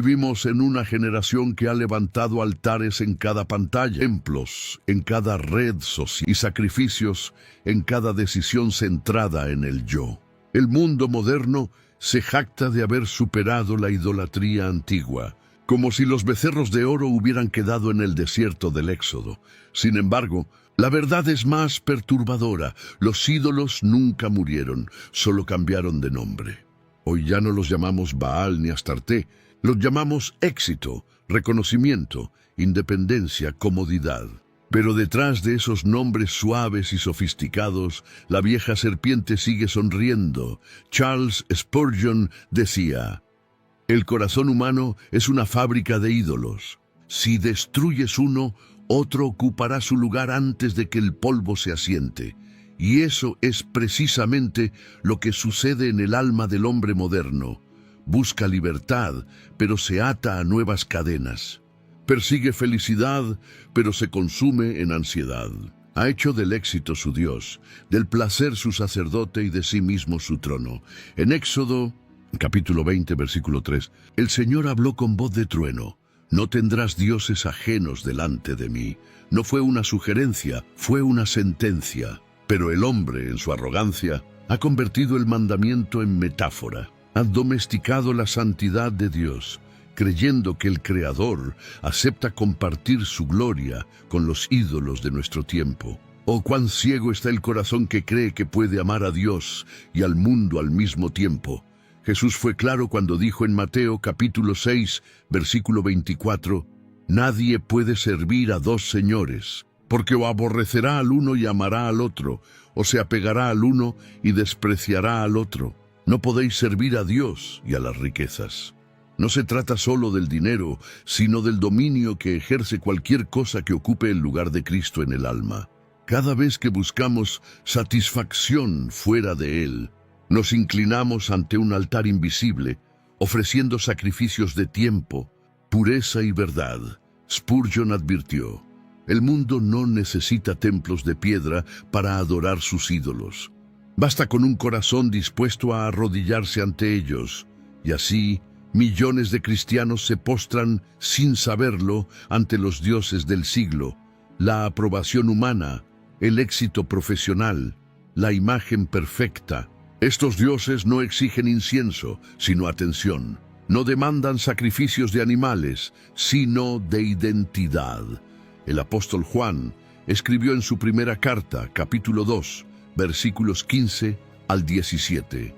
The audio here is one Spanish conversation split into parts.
Vivimos en una generación que ha levantado altares en cada pantalla, templos, en cada red social y sacrificios en cada decisión centrada en el yo. El mundo moderno se jacta de haber superado la idolatría antigua, como si los becerros de oro hubieran quedado en el desierto del Éxodo. Sin embargo, la verdad es más perturbadora. Los ídolos nunca murieron, solo cambiaron de nombre. Hoy ya no los llamamos Baal ni Astarté, los llamamos éxito, reconocimiento, independencia, comodidad. Pero detrás de esos nombres suaves y sofisticados, la vieja serpiente sigue sonriendo. Charles Spurgeon decía: el corazón humano es una fábrica de ídolos. Si destruyes uno, otro ocupará su lugar antes de que el polvo se asiente. Y eso es precisamente lo que sucede en el alma del hombre moderno. Busca libertad, pero se ata a nuevas cadenas. Persigue felicidad, pero se consume en ansiedad. Ha hecho del éxito su Dios, del placer su sacerdote y de sí mismo su trono. En Éxodo, capítulo 20, versículo 3, el Señor habló con voz de trueno: no tendrás dioses ajenos delante de mí. No fue una sugerencia, fue una sentencia. Pero el hombre, en su arrogancia, ha convertido el mandamiento en metáfora. Ha domesticado la santidad de Dios, creyendo que el Creador acepta compartir su gloria con los ídolos de nuestro tiempo. Oh, cuán ciego está el corazón que cree que puede amar a Dios y al mundo al mismo tiempo. Jesús fue claro cuando dijo en Mateo capítulo 6, versículo 24, nadie puede servir a dos señores, porque o aborrecerá al uno y amará al otro, o se apegará al uno y despreciará al otro. No podéis servir a Dios y a las riquezas. No se trata solo del dinero, sino del dominio que ejerce cualquier cosa que ocupe el lugar de Cristo en el alma. Cada vez que buscamos satisfacción fuera de Él, nos inclinamos ante un altar invisible, ofreciendo sacrificios de tiempo, pureza y verdad. Spurgeon advirtió: el mundo no necesita templos de piedra para adorar sus ídolos. Basta con un corazón dispuesto a arrodillarse ante ellos. Y así, millones de cristianos se postran sin saberlo ante los dioses del siglo, la aprobación humana, el éxito profesional, la imagen perfecta. Estos dioses no exigen incienso, sino atención. No demandan sacrificios de animales, sino de identidad. El apóstol Juan escribió en su primera carta, capítulo 2, versículos 15 al 17.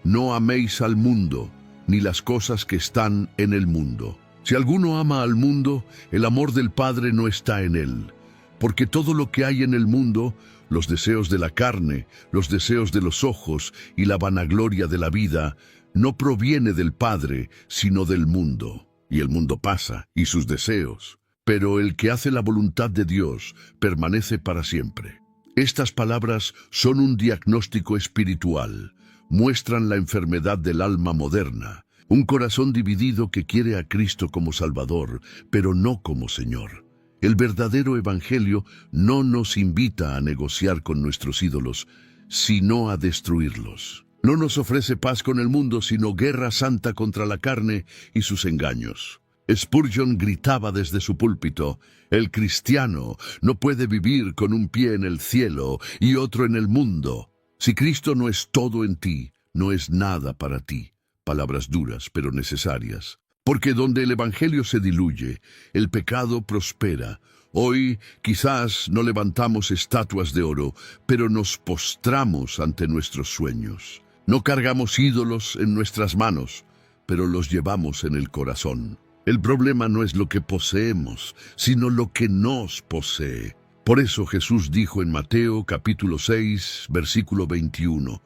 No améis al mundo, ni las cosas que están en el mundo. Si alguno ama al mundo, el amor del Padre no está en él. Porque todo lo que hay en el mundo, los deseos de la carne, los deseos de los ojos y la vanagloria de la vida, no proviene del Padre, sino del mundo. Y el mundo pasa, y sus deseos. Pero el que hace la voluntad de Dios permanece para siempre. Estas palabras son un diagnóstico espiritual. Muestran la enfermedad del alma moderna. Un corazón dividido que quiere a Cristo como Salvador, pero no como Señor. El verdadero evangelio no nos invita a negociar con nuestros ídolos, sino a destruirlos. No nos ofrece paz con el mundo, sino guerra santa contra la carne y sus engaños. Spurgeon gritaba desde su púlpito: el cristiano no puede vivir con un pie en el cielo y otro en el mundo. Si Cristo no es todo en ti, no es nada para ti. Palabras duras, pero necesarias. Porque donde el evangelio se diluye, el pecado prospera. Hoy quizás no levantamos estatuas de oro, pero nos postramos ante nuestros sueños. No cargamos ídolos en nuestras manos, pero los llevamos en el corazón. El problema no es lo que poseemos, sino lo que nos posee. Por eso Jesús dijo en Mateo capítulo 6, versículo 21,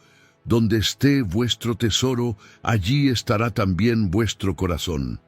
donde esté vuestro tesoro, allí estará también vuestro corazón.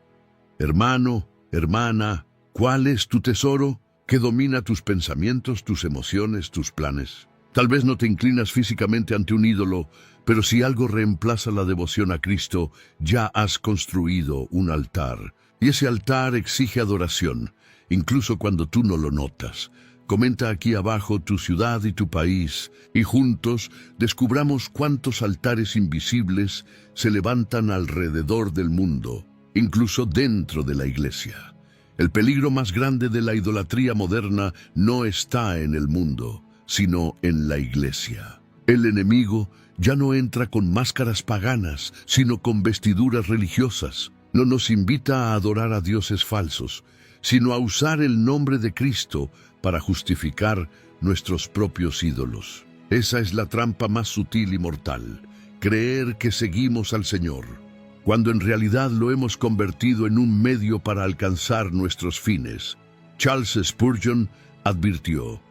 Hermano, hermana, ¿cuál es tu tesoro? ¿Qué domina tus pensamientos, tus emociones, tus planes? Tal vez no te inclinas físicamente ante un ídolo, pero si algo reemplaza la devoción a Cristo, ya has construido un altar. Y ese altar exige adoración, incluso cuando tú no lo notas. Comenta aquí abajo tu ciudad y tu país, y juntos descubramos cuántos altares invisibles se levantan alrededor del mundo. incluso dentro de la iglesia. El peligro más grande de la idolatría moderna no está en el mundo, sino en la iglesia. El enemigo ya no entra con máscaras paganas, sino con vestiduras religiosas. No nos invita a adorar a dioses falsos, sino a usar el nombre de Cristo para justificar nuestros propios ídolos. Esa es la trampa más sutil y mortal, creer que seguimos al Señor, cuando en realidad lo hemos convertido en un medio para alcanzar nuestros fines. Charles Spurgeon advirtió: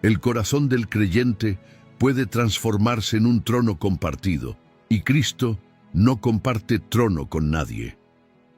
el corazón del creyente puede transformarse en un trono compartido, y Cristo no comparte trono con nadie.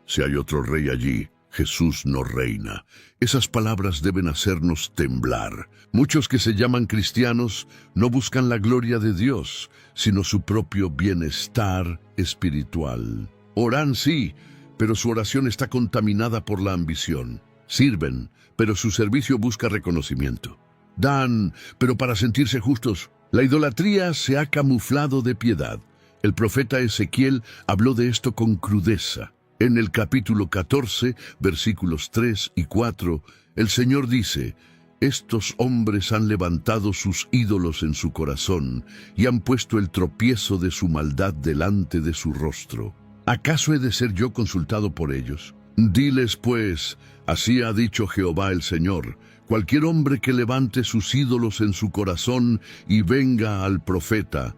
Si hay otro rey allí, Jesús no reina. Esas palabras deben hacernos temblar. Muchos que se llaman cristianos no buscan la gloria de Dios, sino su propio bienestar espiritual. Oran sí, pero su oración está contaminada por la ambición. Sirven, pero su servicio busca reconocimiento. Dan, pero para sentirse justos. La idolatría se ha camuflado de piedad. El profeta Ezequiel habló de esto con crudeza. En el capítulo 14, versículos 3 y 4, el Señor dice: estos hombres han levantado sus ídolos en su corazón y han puesto el tropiezo de su maldad delante de su rostro. ¿Acaso he de ser yo consultado por ellos? Diles pues, así ha dicho Jehová el Señor: cualquier hombre que levante sus ídolos en su corazón y venga al profeta,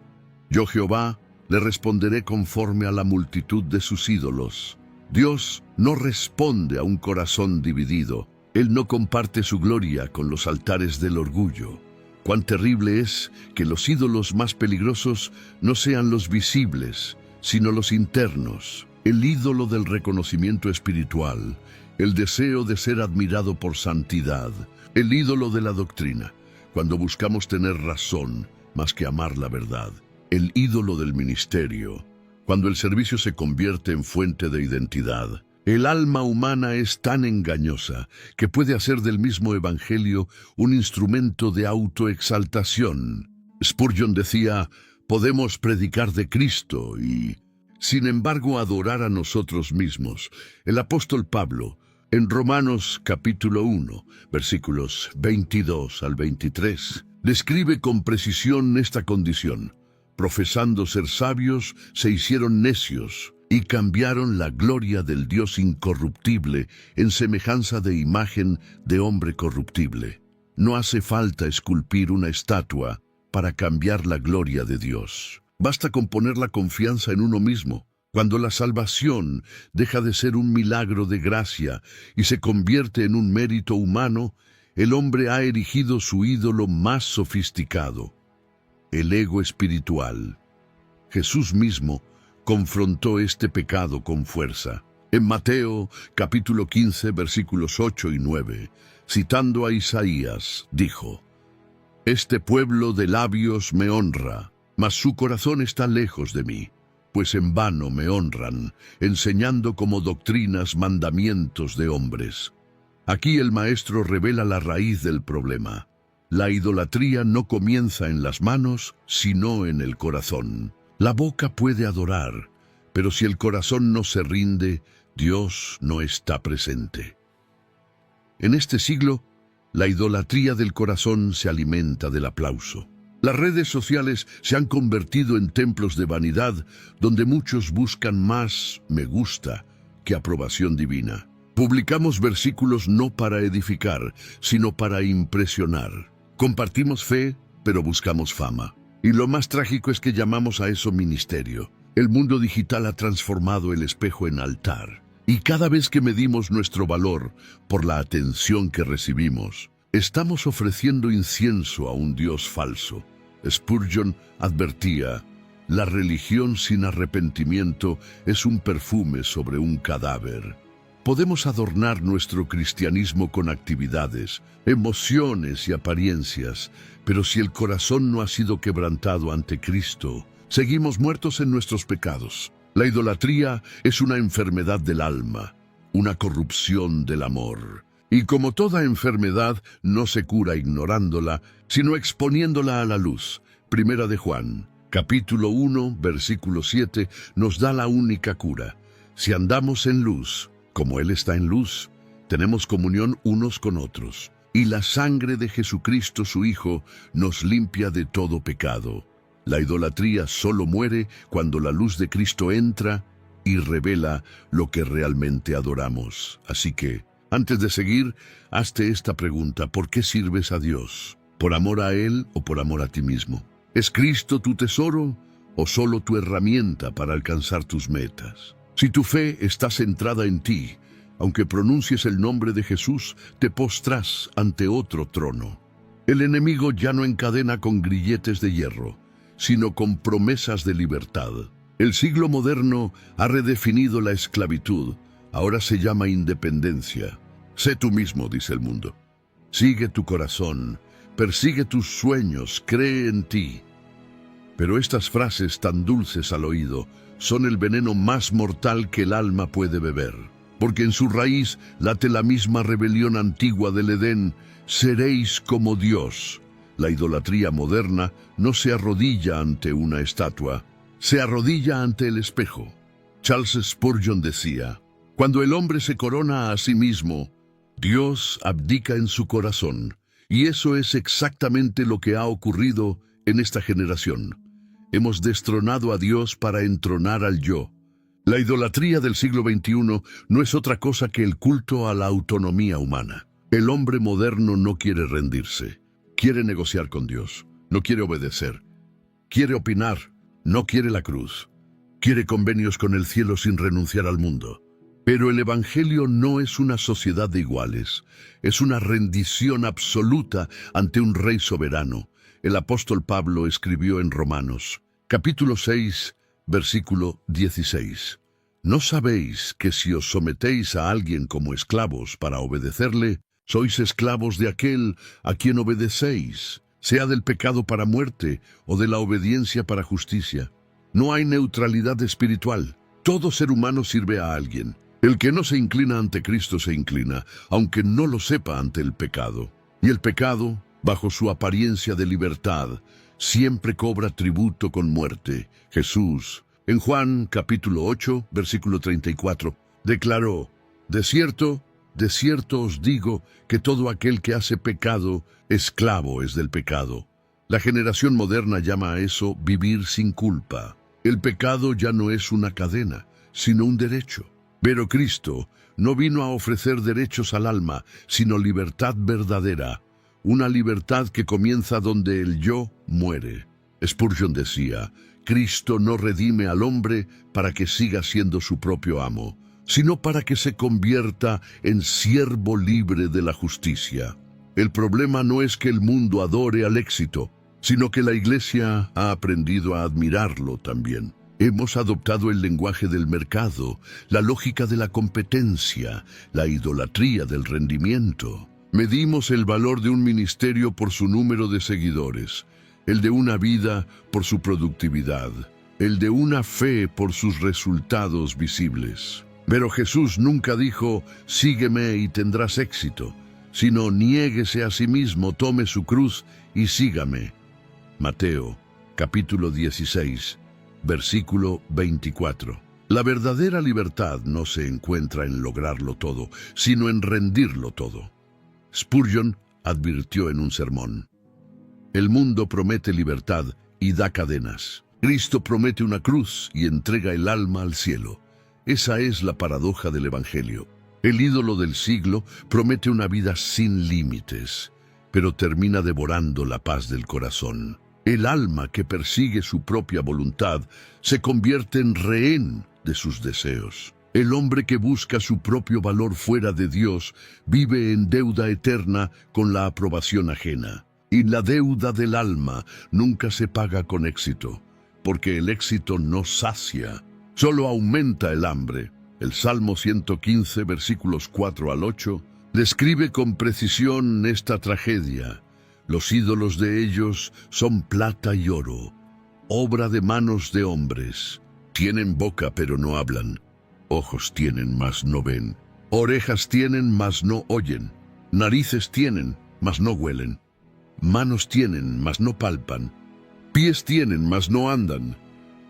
yo Jehová le responderé conforme a la multitud de sus ídolos. Dios no responde a un corazón dividido. Él no comparte su gloria con los altares del orgullo. Cuán terrible es que los ídolos más peligrosos no sean los visibles, sino los internos. El ídolo del reconocimiento espiritual, el deseo de ser admirado por santidad, el ídolo de la doctrina, cuando buscamos tener razón más que amar la verdad, el ídolo del ministerio, cuando el servicio se convierte en fuente de identidad. El alma humana es tan engañosa que puede hacer del mismo evangelio un instrumento de autoexaltación. Spurgeon decía: podemos predicar de Cristo y, sin embargo, adorar a nosotros mismos. El apóstol Pablo, en Romanos capítulo 1, versículos 22 al 23, describe con precisión esta condición. Profesando ser sabios, se hicieron necios y cambiaron la gloria del Dios incorruptible en semejanza de imagen de hombre corruptible. No hace falta esculpir una estatua para cambiar la gloria de Dios. Basta con poner la confianza en uno mismo. Cuando la salvación deja de ser un milagro de gracia y se convierte en un mérito humano, el hombre ha erigido su ídolo más sofisticado: el ego espiritual. Jesús mismo confrontó este pecado con fuerza. En Mateo capítulo 15, versículos 8 y 9, citando a Isaías, dijo: este pueblo de labios me honra, mas su corazón está lejos de mí, pues en vano me honran, enseñando como doctrinas mandamientos de hombres. Aquí el maestro revela la raíz del problema. La idolatría no comienza en las manos, sino en el corazón. La boca puede adorar, pero si el corazón no se rinde, Dios no está presente. En este siglo, la idolatría del corazón se alimenta del aplauso. Las redes sociales se han convertido en templos de vanidad, donde muchos buscan más me gusta que aprobación divina. Publicamos versículos no para edificar, sino para impresionar. Compartimos fe, pero buscamos fama. Y lo más trágico es que llamamos a eso ministerio. El mundo digital ha transformado el espejo en altar. Y cada vez que medimos nuestro valor por la atención que recibimos, estamos ofreciendo incienso a un Dios falso. Spurgeon advertía: la religión sin arrepentimiento es un perfume sobre un cadáver. Podemos adornar nuestro cristianismo con actividades, emociones y apariencias, pero si el corazón no ha sido quebrantado ante Cristo, seguimos muertos en nuestros pecados. La idolatría es una enfermedad del alma, una corrupción del amor. Y como toda enfermedad, no se cura ignorándola, sino exponiéndola a la luz. Primera de Juan, capítulo 1, versículo 7, nos da la única cura. Si andamos en luz, como Él está en luz, tenemos comunión unos con otros, y la sangre de Jesucristo su Hijo nos limpia de todo pecado. La idolatría solo muere cuando la luz de Cristo entra y revela lo que realmente adoramos. Así que, antes de seguir, hazte esta pregunta: ¿por qué sirves a Dios? ¿Por amor a Él o por amor a ti mismo? ¿Es Cristo tu tesoro o solo tu herramienta para alcanzar tus metas? Si tu fe está centrada en ti, aunque pronuncies el nombre de Jesús, te postras ante otro trono. El enemigo ya no encadena con grilletes de hierro, sino con promesas de libertad. El siglo moderno ha redefinido la esclavitud. Ahora se llama independencia. Sé tú mismo, dice el mundo. Sigue tu corazón, persigue tus sueños, cree en ti. Pero estas frases tan dulces al oído son el veneno más mortal que el alma puede beber, porque en su raíz late la misma rebelión antigua del Edén: seréis como Dios. La idolatría moderna no se arrodilla ante una estatua, se arrodilla ante el espejo. Charles Spurgeon decía: cuando el hombre se corona a sí mismo, Dios abdica en su corazón. Y eso es exactamente lo que ha ocurrido en esta generación. Hemos destronado a Dios para entronar al yo. La idolatría del siglo XXI no es otra cosa que el culto a la autonomía humana. El hombre moderno no quiere rendirse. Quiere negociar con Dios. No quiere obedecer. Quiere opinar. No quiere la cruz. Quiere convenios con el cielo sin renunciar al mundo. Pero el Evangelio no es una sociedad de iguales. Es una rendición absoluta ante un rey soberano. El apóstol Pablo escribió en Romanos, capítulo 6, versículo 16. ¿No sabéis que si os sometéis a alguien como esclavos para obedecerle, sois esclavos de aquel a quien obedecéis, sea del pecado para muerte o de la obediencia para justicia? No hay neutralidad espiritual. Todo ser humano sirve a alguien. El que no se inclina ante Cristo se inclina, aunque no lo sepa, ante el pecado. Y el pecado, bajo su apariencia de libertad, siempre cobra tributo con muerte. Jesús, en Juan capítulo 8, versículo 34, declaró: de cierto os digo que todo aquel que hace pecado, esclavo es del pecado. La generación moderna llama a eso vivir sin culpa. El pecado ya no es una cadena, sino un derecho. Pero Cristo no vino a ofrecer derechos al alma, sino libertad verdadera, una libertad que comienza donde el yo muere. Spurgeon decía: Cristo no redime al hombre para que siga siendo su propio amo, sino para que se convierta en siervo libre de la justicia. El problema no es que el mundo adore al éxito, sino que la Iglesia ha aprendido a admirarlo también. Hemos adoptado el lenguaje del mercado, la lógica de la competencia, la idolatría del rendimiento. Medimos el valor de un ministerio por su número de seguidores, el de una vida por su productividad, el de una fe por sus resultados visibles. Pero Jesús nunca dijo: sígueme y tendrás éxito, sino: niéguese a sí mismo, tome su cruz y sígame. Mateo, capítulo 16, versículo 24. La verdadera libertad no se encuentra en lograrlo todo, sino en rendirlo todo. Spurgeon advirtió en un sermón: el mundo promete libertad y da cadenas. Cristo promete una cruz y entrega el alma al cielo. Esa es la paradoja del Evangelio. El ídolo del siglo promete una vida sin límites, pero termina devorando la paz del corazón. El alma que persigue su propia voluntad se convierte en rehén de sus deseos. El hombre que busca su propio valor fuera de Dios vive en deuda eterna con la aprobación ajena. Y la deuda del alma nunca se paga con éxito, porque el éxito no sacia, solo aumenta el hambre. El Salmo 115, versículos 4 al 8, describe con precisión esta tragedia. Los ídolos de ellos son plata y oro, obra de manos de hombres. Tienen boca pero no hablan, ojos tienen mas no ven, orejas tienen mas no oyen, narices tienen mas no huelen, manos tienen mas no palpan, pies tienen mas no andan,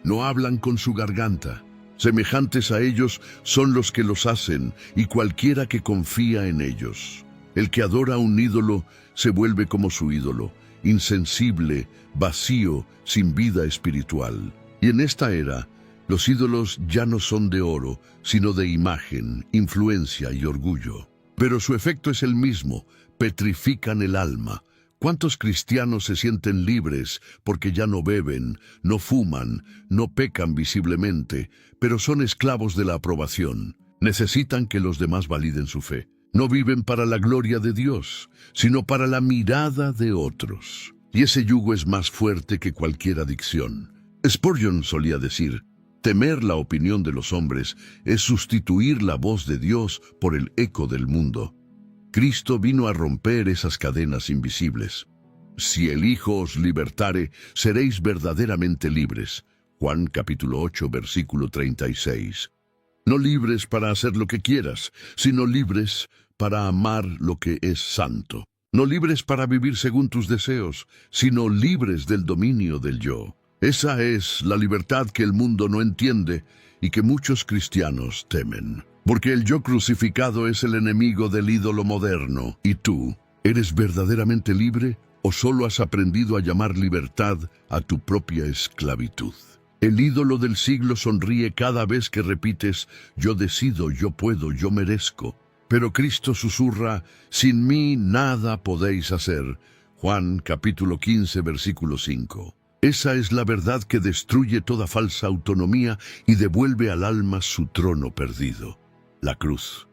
no hablan con su garganta, Semejantes a ellos son los que los hacen, y cualquiera que confía en ellos. El que adora a un ídolo se vuelve como su ídolo, insensible, vacío, sin vida espiritual. Y en esta era, los ídolos ya no son de oro, sino de imagen, influencia y orgullo. Pero su efecto es el mismo, petrifican el alma. ¿Cuántos cristianos se sienten libres porque ya no beben, no fuman, no pecan visiblemente, pero son esclavos de la aprobación? Necesitan que los demás validen su fe. No viven para la gloria de Dios, sino para la mirada de otros. Y ese yugo es más fuerte que cualquier adicción. Spurgeon solía decir: temer la opinión de los hombres es sustituir la voz de Dios por el eco del mundo. Cristo vino a romper esas cadenas invisibles. Si el Hijo os libertare, seréis verdaderamente libres. Juan capítulo 8, versículo 36. No libres para hacer lo que quieras, sino libres para amar lo que es santo. No libres para vivir según tus deseos, sino libres del dominio del yo. Esa es la libertad que el mundo no entiende y que muchos cristianos temen. Porque el yo crucificado es el enemigo del ídolo moderno. ¿Y tú, eres verdaderamente libre o solo has aprendido a llamar libertad a tu propia esclavitud? El ídolo del siglo sonríe cada vez que repites: yo decido, yo puedo, yo merezco. Pero Cristo susurra: sin mí nada podéis hacer. Juan capítulo 15, versículo 5. Esa es la verdad que destruye toda falsa autonomía y devuelve al alma su trono perdido: la cruz.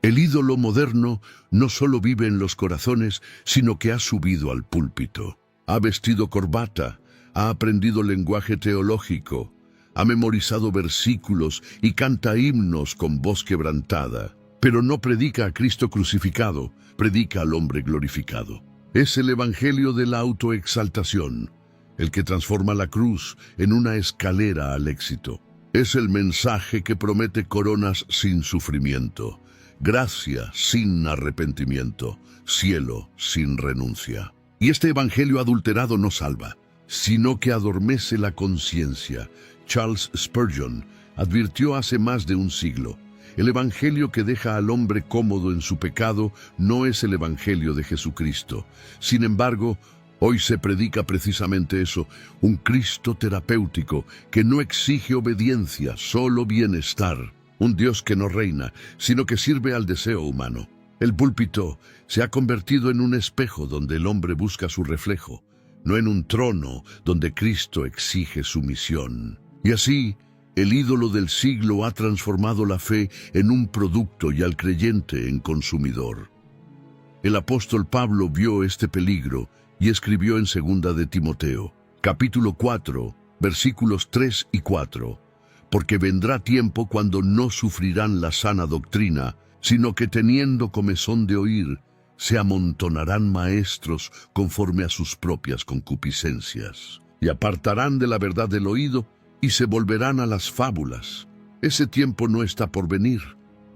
El ídolo moderno no solo vive en los corazones, sino que ha subido al púlpito. Ha vestido corbata, ha aprendido lenguaje teológico, ha memorizado versículos y canta himnos con voz quebrantada. Pero no predica a Cristo crucificado, predica al hombre glorificado. Es el evangelio de la autoexaltación, el que transforma la cruz en una escalera al éxito. Es el mensaje que promete coronas sin sufrimiento, gracia sin arrepentimiento, cielo sin renuncia. Y este evangelio adulterado no salva, sino que adormece la conciencia. Charles Spurgeon advirtió hace más de un siglo: el evangelio que deja al hombre cómodo en su pecado no es el evangelio de Jesucristo. Sin embargo, hoy se predica precisamente eso: un Cristo terapéutico que no exige obediencia, solo bienestar. Un Dios que no reina, sino que sirve al deseo humano. El púlpito se ha convertido en un espejo donde el hombre busca su reflejo, no en un trono donde Cristo exige sumisión. Y así, el ídolo del siglo ha transformado la fe en un producto y al creyente en consumidor. El apóstol Pablo vio este peligro y escribió en 2 de Timoteo, capítulo 4, versículos 3 y 4, porque vendrá tiempo cuando no sufrirán la sana doctrina, sino que teniendo comezón de oír, se amontonarán maestros conforme a sus propias concupiscencias, y apartarán de la verdad del oído, y se volverán a las fábulas. Ese tiempo no está por venir,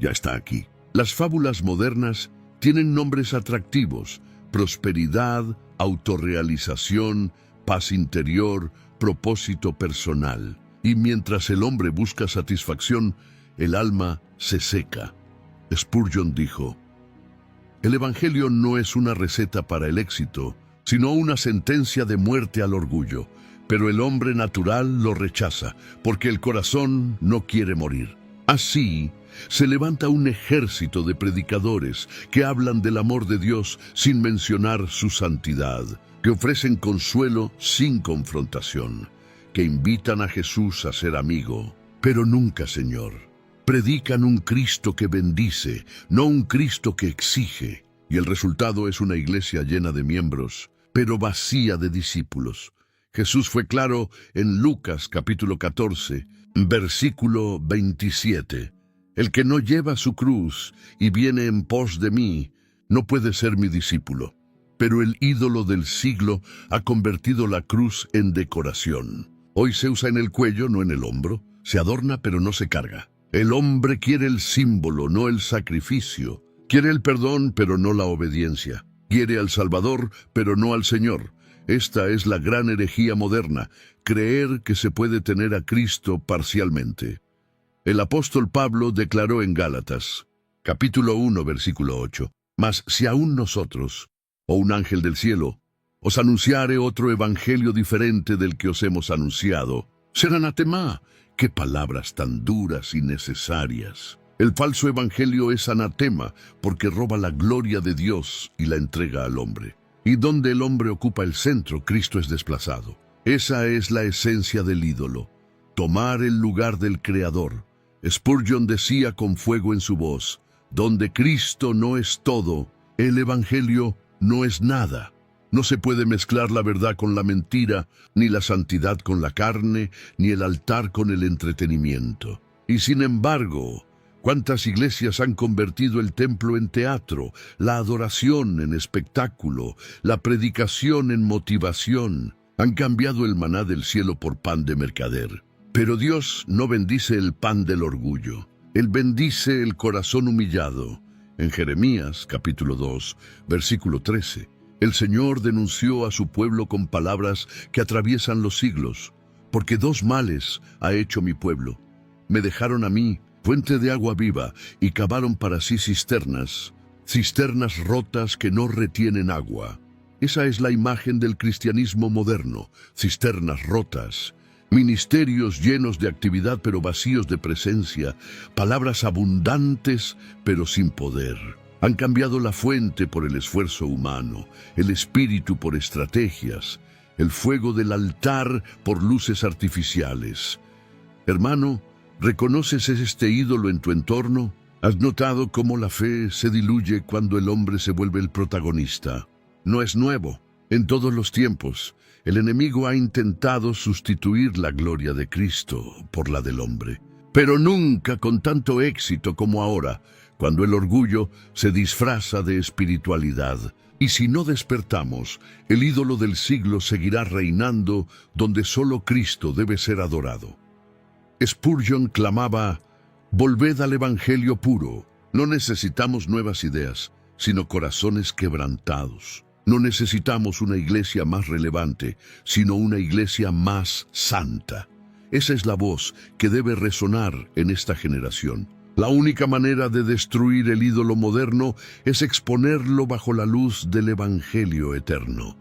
ya está aquí. Las fábulas modernas tienen nombres atractivos: prosperidad, autorrealización, paz interior, propósito personal. Y mientras el hombre busca satisfacción, el alma se seca. Spurgeon dijo: el evangelio no es una receta para el éxito, sino una sentencia de muerte al orgullo. Pero el hombre natural lo rechaza, porque el corazón no quiere morir. Así, se levanta un ejército de predicadores que hablan del amor de Dios sin mencionar su santidad, que ofrecen consuelo sin confrontación, que invitan a Jesús a ser amigo, pero nunca Señor. Predican un Cristo que bendice, no un Cristo que exige, y el resultado es una iglesia llena de miembros, pero vacía de discípulos. Jesús fue claro en Lucas capítulo 14, versículo 27. El que no lleva su cruz y viene en pos de mí, no puede ser mi discípulo. Pero el ídolo del siglo ha convertido la cruz en decoración. Hoy se usa en el cuello, no en el hombro. Se adorna, pero no se carga. El hombre quiere el símbolo, no el sacrificio. Quiere el perdón, pero no la obediencia. Quiere al Salvador, pero no al Señor. Esta es la gran herejía moderna, creer que se puede tener a Cristo parcialmente. El apóstol Pablo declaró en Gálatas, capítulo 1, versículo 8, «Mas si aún nosotros, o un ángel del cielo, os anunciare otro evangelio diferente del que os hemos anunciado, será anatema». ¡Qué palabras tan duras y necesarias! El falso evangelio es anatema porque roba la gloria de Dios y la entrega al hombre. Y donde el hombre ocupa el centro, Cristo es desplazado. Esa es la esencia del ídolo, tomar el lugar del Creador. Spurgeon decía con fuego en su voz, donde Cristo no es todo, el evangelio no es nada. No se puede mezclar la verdad con la mentira, ni la santidad con la carne, ni el altar con el entretenimiento. Y sin embargo, ¿cuántas iglesias han convertido el templo en teatro, la adoración en espectáculo, la predicación en motivación? Han cambiado el maná del cielo por pan de mercader. Pero Dios no bendice el pan del orgullo. Él bendice el corazón humillado. En Jeremías, capítulo 2, versículo 13. El Señor denunció a su pueblo con palabras que atraviesan los siglos, porque dos males ha hecho mi pueblo. Me dejaron a mí, fuente de agua viva, y cavaron para sí cisternas, cisternas rotas que no retienen agua. Esa es la imagen del cristianismo moderno, cisternas rotas, ministerios llenos de actividad pero vacíos de presencia, palabras abundantes pero sin poder. Han cambiado la fuente por el esfuerzo humano, el espíritu por estrategias, el fuego del altar por luces artificiales. Hermano, ¿reconoces este ídolo en tu entorno? ¿Has notado cómo la fe se diluye cuando el hombre se vuelve el protagonista? No es nuevo. En todos los tiempos, el enemigo ha intentado sustituir la gloria de Cristo por la del hombre, pero nunca con tanto éxito como ahora, cuando el orgullo se disfraza de espiritualidad. Y si no despertamos, el ídolo del siglo seguirá reinando donde solo Cristo debe ser adorado. Spurgeon clamaba, «Volved al evangelio puro». No necesitamos nuevas ideas, sino corazones quebrantados. No necesitamos una iglesia más relevante, sino una iglesia más santa. Esa es la voz que debe resonar en esta generación. La única manera de destruir el ídolo moderno es exponerlo bajo la luz del Evangelio eterno.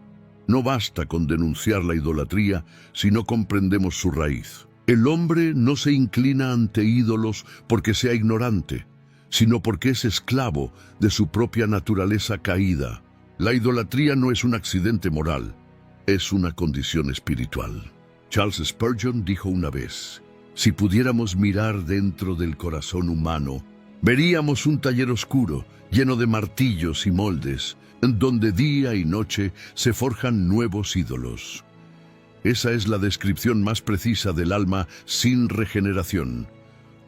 No basta con denunciar la idolatría si no comprendemos su raíz. El hombre no se inclina ante ídolos porque sea ignorante, sino porque es esclavo de su propia naturaleza caída. La idolatría no es un accidente moral, es una condición espiritual. Charles Spurgeon dijo una vez, «Si pudiéramos mirar dentro del corazón humano, veríamos un taller oscuro, lleno de martillos y moldes, donde día y noche se forjan nuevos ídolos». Esa es la descripción más precisa del alma sin regeneración.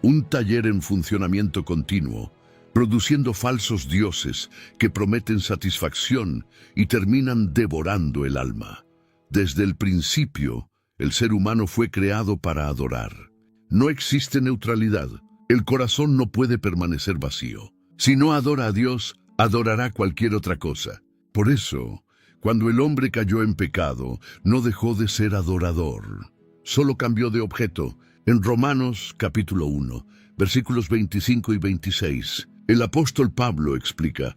Un taller en funcionamiento continuo, produciendo falsos dioses que prometen satisfacción y terminan devorando el alma. Desde el principio, el ser humano fue creado para adorar. No existe neutralidad. El corazón no puede permanecer vacío. Si no adora a Dios, adorará cualquier otra cosa. Por eso, cuando el hombre cayó en pecado, no dejó de ser adorador. Solo cambió de objeto. En Romanos, capítulo 1, versículos 25 y 26, el apóstol Pablo explica,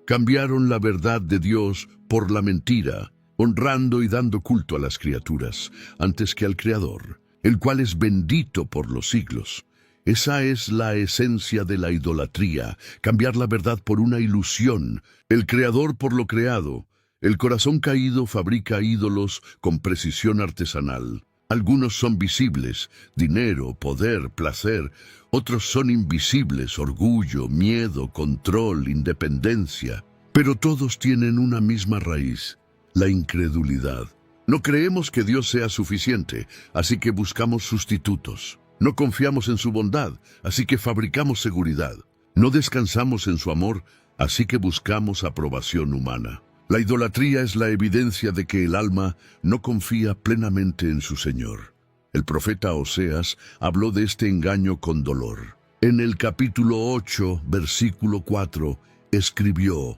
«Cambiaron la verdad de Dios por la mentira, honrando y dando culto a las criaturas, antes que al Creador, el cual es bendito por los siglos». Esa es la esencia de la idolatría, cambiar la verdad por una ilusión, el Creador por lo creado. El corazón caído fabrica ídolos con precisión artesanal. Algunos son visibles, dinero, poder, placer. Otros son invisibles, orgullo, miedo, control, independencia. Pero todos tienen una misma raíz, la incredulidad. No creemos que Dios sea suficiente, así que buscamos sustitutos. No confiamos en su bondad, así que fabricamos seguridad. No descansamos en su amor, así que buscamos aprobación humana. La idolatría es la evidencia de que el alma no confía plenamente en su Señor. El profeta Oseas habló de este engaño con dolor. En el capítulo 8, versículo 4, escribió,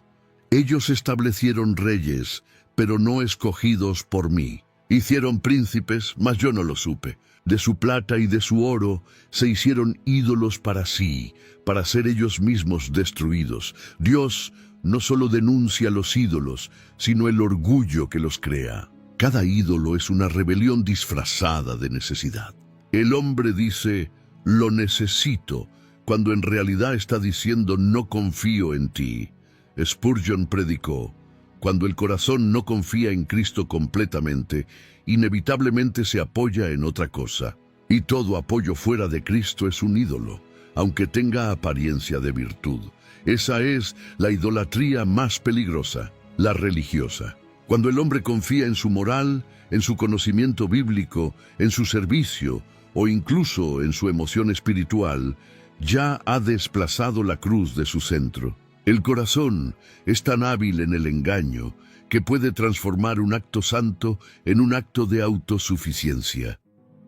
«Ellos establecieron reyes, pero no escogidos por mí. Hicieron príncipes, mas yo no lo supe. De su plata y de su oro se hicieron ídolos para sí, para ser ellos mismos destruidos. Dios no solo denuncia los ídolos, sino el orgullo que los crea. Cada ídolo es una rebelión disfrazada de necesidad. El hombre dice, lo necesito, cuando en realidad está diciendo, no confío en ti. Spurgeon predicó, cuando el corazón no confía en Cristo completamente, inevitablemente se apoya en otra cosa. Y todo apoyo fuera de Cristo es un ídolo, aunque tenga apariencia de virtud. Esa es la idolatría más peligrosa, la religiosa. Cuando el hombre confía en su moral, en su conocimiento bíblico, en su servicio o incluso en su emoción espiritual, ya ha desplazado la cruz de su centro. El corazón es tan hábil en el engaño que puede transformar un acto santo en un acto de autosuficiencia.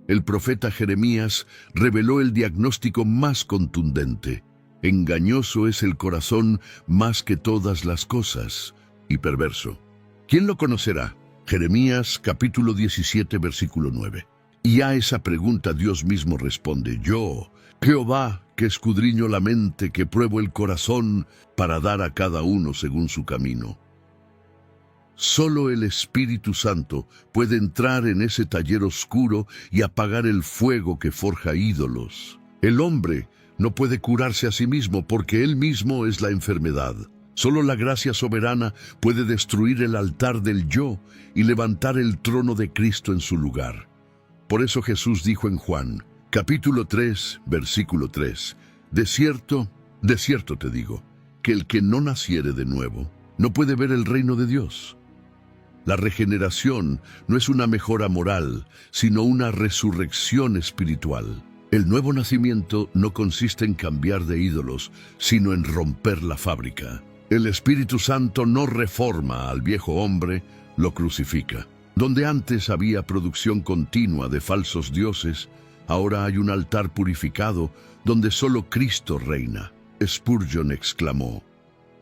El profeta Jeremías reveló el diagnóstico más contundente. Engañoso es el corazón más que todas las cosas, y perverso. ¿Quién lo conocerá? Jeremías capítulo 17, versículo 9. Y a esa pregunta Dios mismo responde, yo, Jehová, que escudriño la mente, que pruebo el corazón, para dar a cada uno según su camino. Solo el Espíritu Santo puede entrar en ese taller oscuro y apagar el fuego que forja ídolos. El hombre no puede curarse a sí mismo porque él mismo es la enfermedad. Solo la gracia soberana puede destruir el altar del yo y levantar el trono de Cristo en su lugar. Por eso Jesús dijo en Juan, capítulo 3, versículo 3, de cierto te digo, que el que no naciere de nuevo no puede ver el reino de Dios. La regeneración no es una mejora moral, sino una resurrección espiritual. El nuevo nacimiento no consiste en cambiar de ídolos, sino en romper la fábrica. El Espíritu Santo no reforma al viejo hombre, lo crucifica. Donde antes había producción continua de falsos dioses, ahora hay un altar purificado donde solo Cristo reina. Spurgeon exclamó,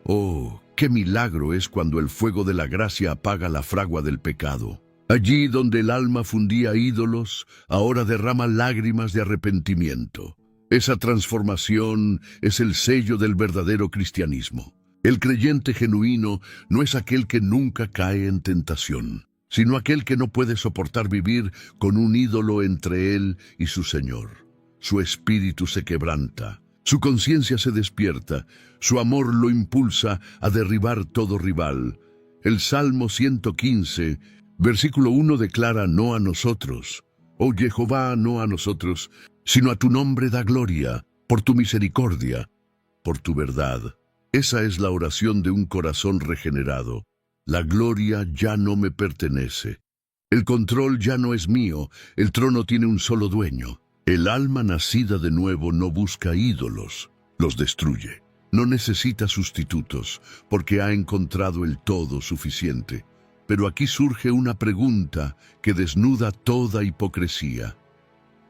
«Oh, qué milagro es cuando el fuego de la gracia apaga la fragua del pecado. Allí donde el alma fundía ídolos, ahora derrama lágrimas de arrepentimiento. Esa transformación es el sello del verdadero cristianismo. El creyente genuino no es aquel que nunca cae en tentación, sino aquel que no puede soportar vivir con un ídolo entre él y su Señor. Su espíritu se quebranta, su conciencia se despierta, su amor lo impulsa a derribar todo rival. El Salmo 115, versículo 1 declara no a nosotros, oh Jehová, no a nosotros, sino a tu nombre da gloria, por tu misericordia, por tu verdad. Esa es la oración de un corazón regenerado. La gloria ya no me pertenece. El control ya no es mío, el trono tiene un solo dueño. El alma nacida de nuevo no busca ídolos, los destruye. No necesita sustitutos, porque ha encontrado el todo suficiente. Pero aquí surge una pregunta que desnuda toda hipocresía.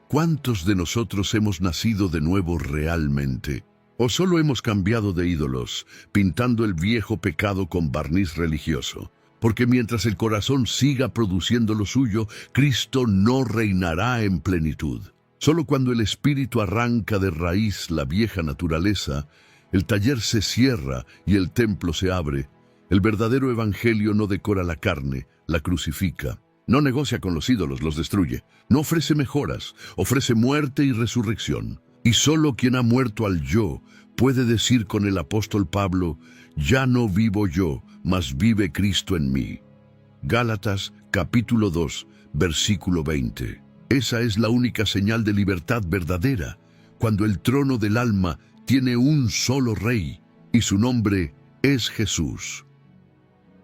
¿Cuántos de nosotros hemos nacido de nuevo realmente? ¿O solo hemos cambiado de ídolos, pintando el viejo pecado con barniz religioso? Porque mientras el corazón siga produciendo lo suyo, Cristo no reinará en plenitud. Solo cuando el Espíritu arranca de raíz la vieja naturaleza, el taller se cierra y el templo se abre. El verdadero evangelio no decora la carne, la crucifica. No negocia con los ídolos, los destruye. No ofrece mejoras, ofrece muerte y resurrección. Y solo quien ha muerto al yo puede decir con el apóstol Pablo, ya no vivo yo, mas vive Cristo en mí. Gálatas capítulo 2, versículo 20. Esa es la única señal de libertad verdadera, cuando el trono del alma tiene un solo rey, y su nombre es Jesús.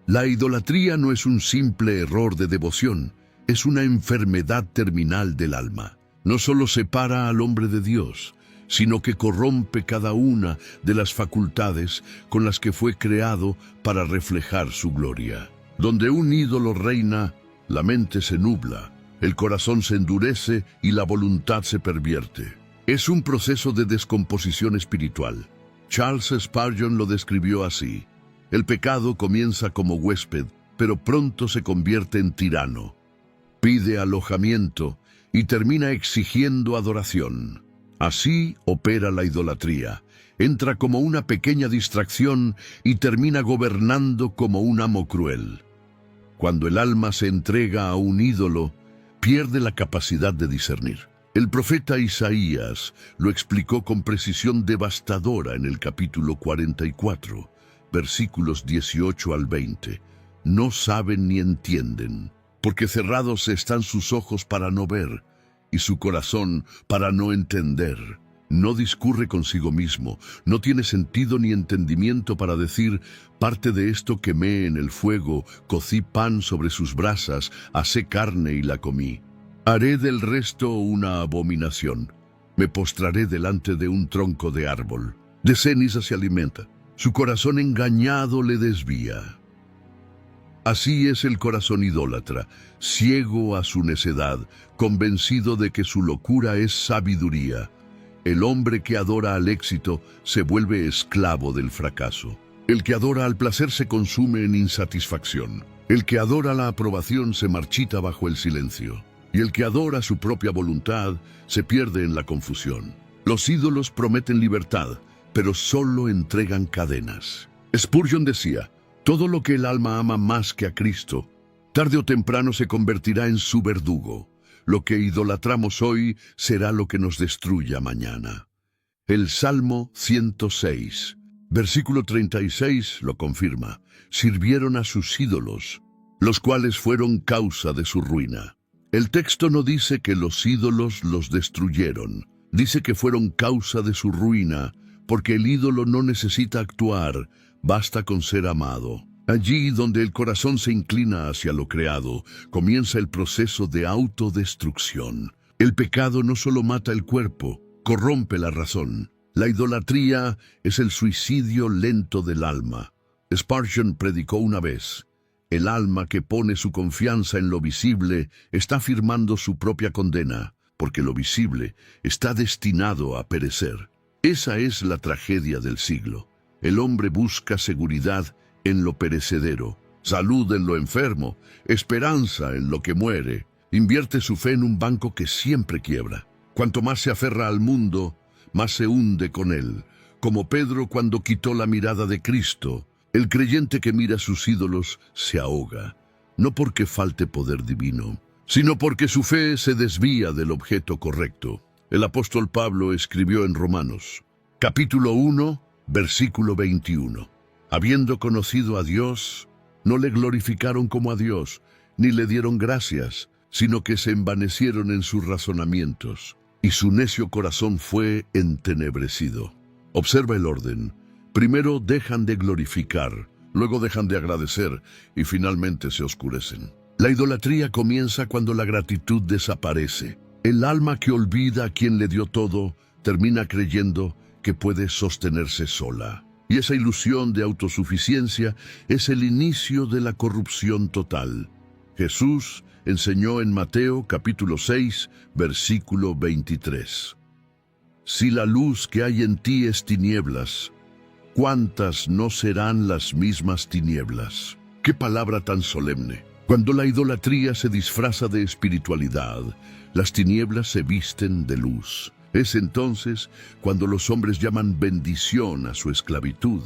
La idolatría no es un simple error de devoción, es una enfermedad terminal del alma. No solo separa al hombre de Dios, sino que corrompe cada una de las facultades con las que fue creado para reflejar su gloria. Donde un ídolo reina, la mente se nubla, el corazón se endurece y la voluntad se pervierte. Es un proceso de descomposición espiritual. Charles Spurgeon lo describió así. El pecado comienza como huésped, pero pronto se convierte en tirano. Pide alojamiento y termina exigiendo adoración. Así opera la idolatría. Entra como una pequeña distracción y termina gobernando como un amo cruel. Cuando el alma se entrega a un ídolo, pierde la capacidad de discernir. El profeta Isaías lo explicó con precisión devastadora en el capítulo 44, versículos 18 al 20. No saben ni entienden, porque cerrados están sus ojos para no ver, y su corazón para no entender. No discurre consigo mismo, no tiene sentido ni entendimiento para decir: parte de esto quemé en el fuego, cocí pan sobre sus brasas, asé carne y la comí. Haré del resto una abominación. Me postraré delante de un tronco de árbol. De ceniza se alimenta. Su corazón engañado le desvía. Así es el corazón idólatra, ciego a su necedad, convencido de que su locura es sabiduría. El hombre que adora al éxito se vuelve esclavo del fracaso. El que adora al placer se consume en insatisfacción. El que adora la aprobación se marchita bajo el silencio. Y el que adora su propia voluntad se pierde en la confusión. Los ídolos prometen libertad, pero solo entregan cadenas. Spurgeon decía: todo lo que el alma ama más que a Cristo, tarde o temprano se convertirá en su verdugo. Lo que idolatramos hoy será lo que nos destruya mañana. El Salmo 106, versículo 36 lo confirma. Sirvieron a sus ídolos, los cuales fueron causa de su ruina. El texto no dice que los ídolos los destruyeron, dice que fueron causa de su ruina, porque el ídolo no necesita actuar, basta con ser amado. Allí donde el corazón se inclina hacia lo creado, comienza el proceso de autodestrucción. El pecado no solo mata el cuerpo, corrompe la razón. La idolatría es el suicidio lento del alma. Spurgeon predicó una vez: el alma que pone su confianza en lo visible está firmando su propia condena, porque lo visible está destinado a perecer. Esa es la tragedia del siglo. El hombre busca seguridad en lo perecedero, salud en lo enfermo, esperanza en lo que muere. Invierte su fe en un banco que siempre quiebra. Cuanto más se aferra al mundo, más se hunde con él. Como Pedro cuando quitó la mirada de Cristo, el creyente que mira a sus ídolos se ahoga, no porque falte poder divino, sino porque su fe se desvía del objeto correcto. El apóstol Pablo escribió en Romanos, capítulo 1, versículo 21. Habiendo conocido a Dios, no le glorificaron como a Dios, ni le dieron gracias, sino que se envanecieron en sus razonamientos, y su necio corazón fue entenebrecido. Observa el orden. Primero dejan de glorificar, luego dejan de agradecer, y finalmente se oscurecen. La idolatría comienza cuando la gratitud desaparece. El alma que olvida a quien le dio todo, termina creyendo que puede sostenerse sola. Y esa ilusión de autosuficiencia es el inicio de la corrupción total. Jesús enseñó en Mateo capítulo 6, versículo 23. Si la luz que hay en ti es tinieblas, ¿cuántas no serán las mismas tinieblas? ¡Qué palabra tan solemne! Cuando la idolatría se disfraza de espiritualidad, las tinieblas se visten de luz. Es entonces cuando los hombres llaman bendición a su esclavitud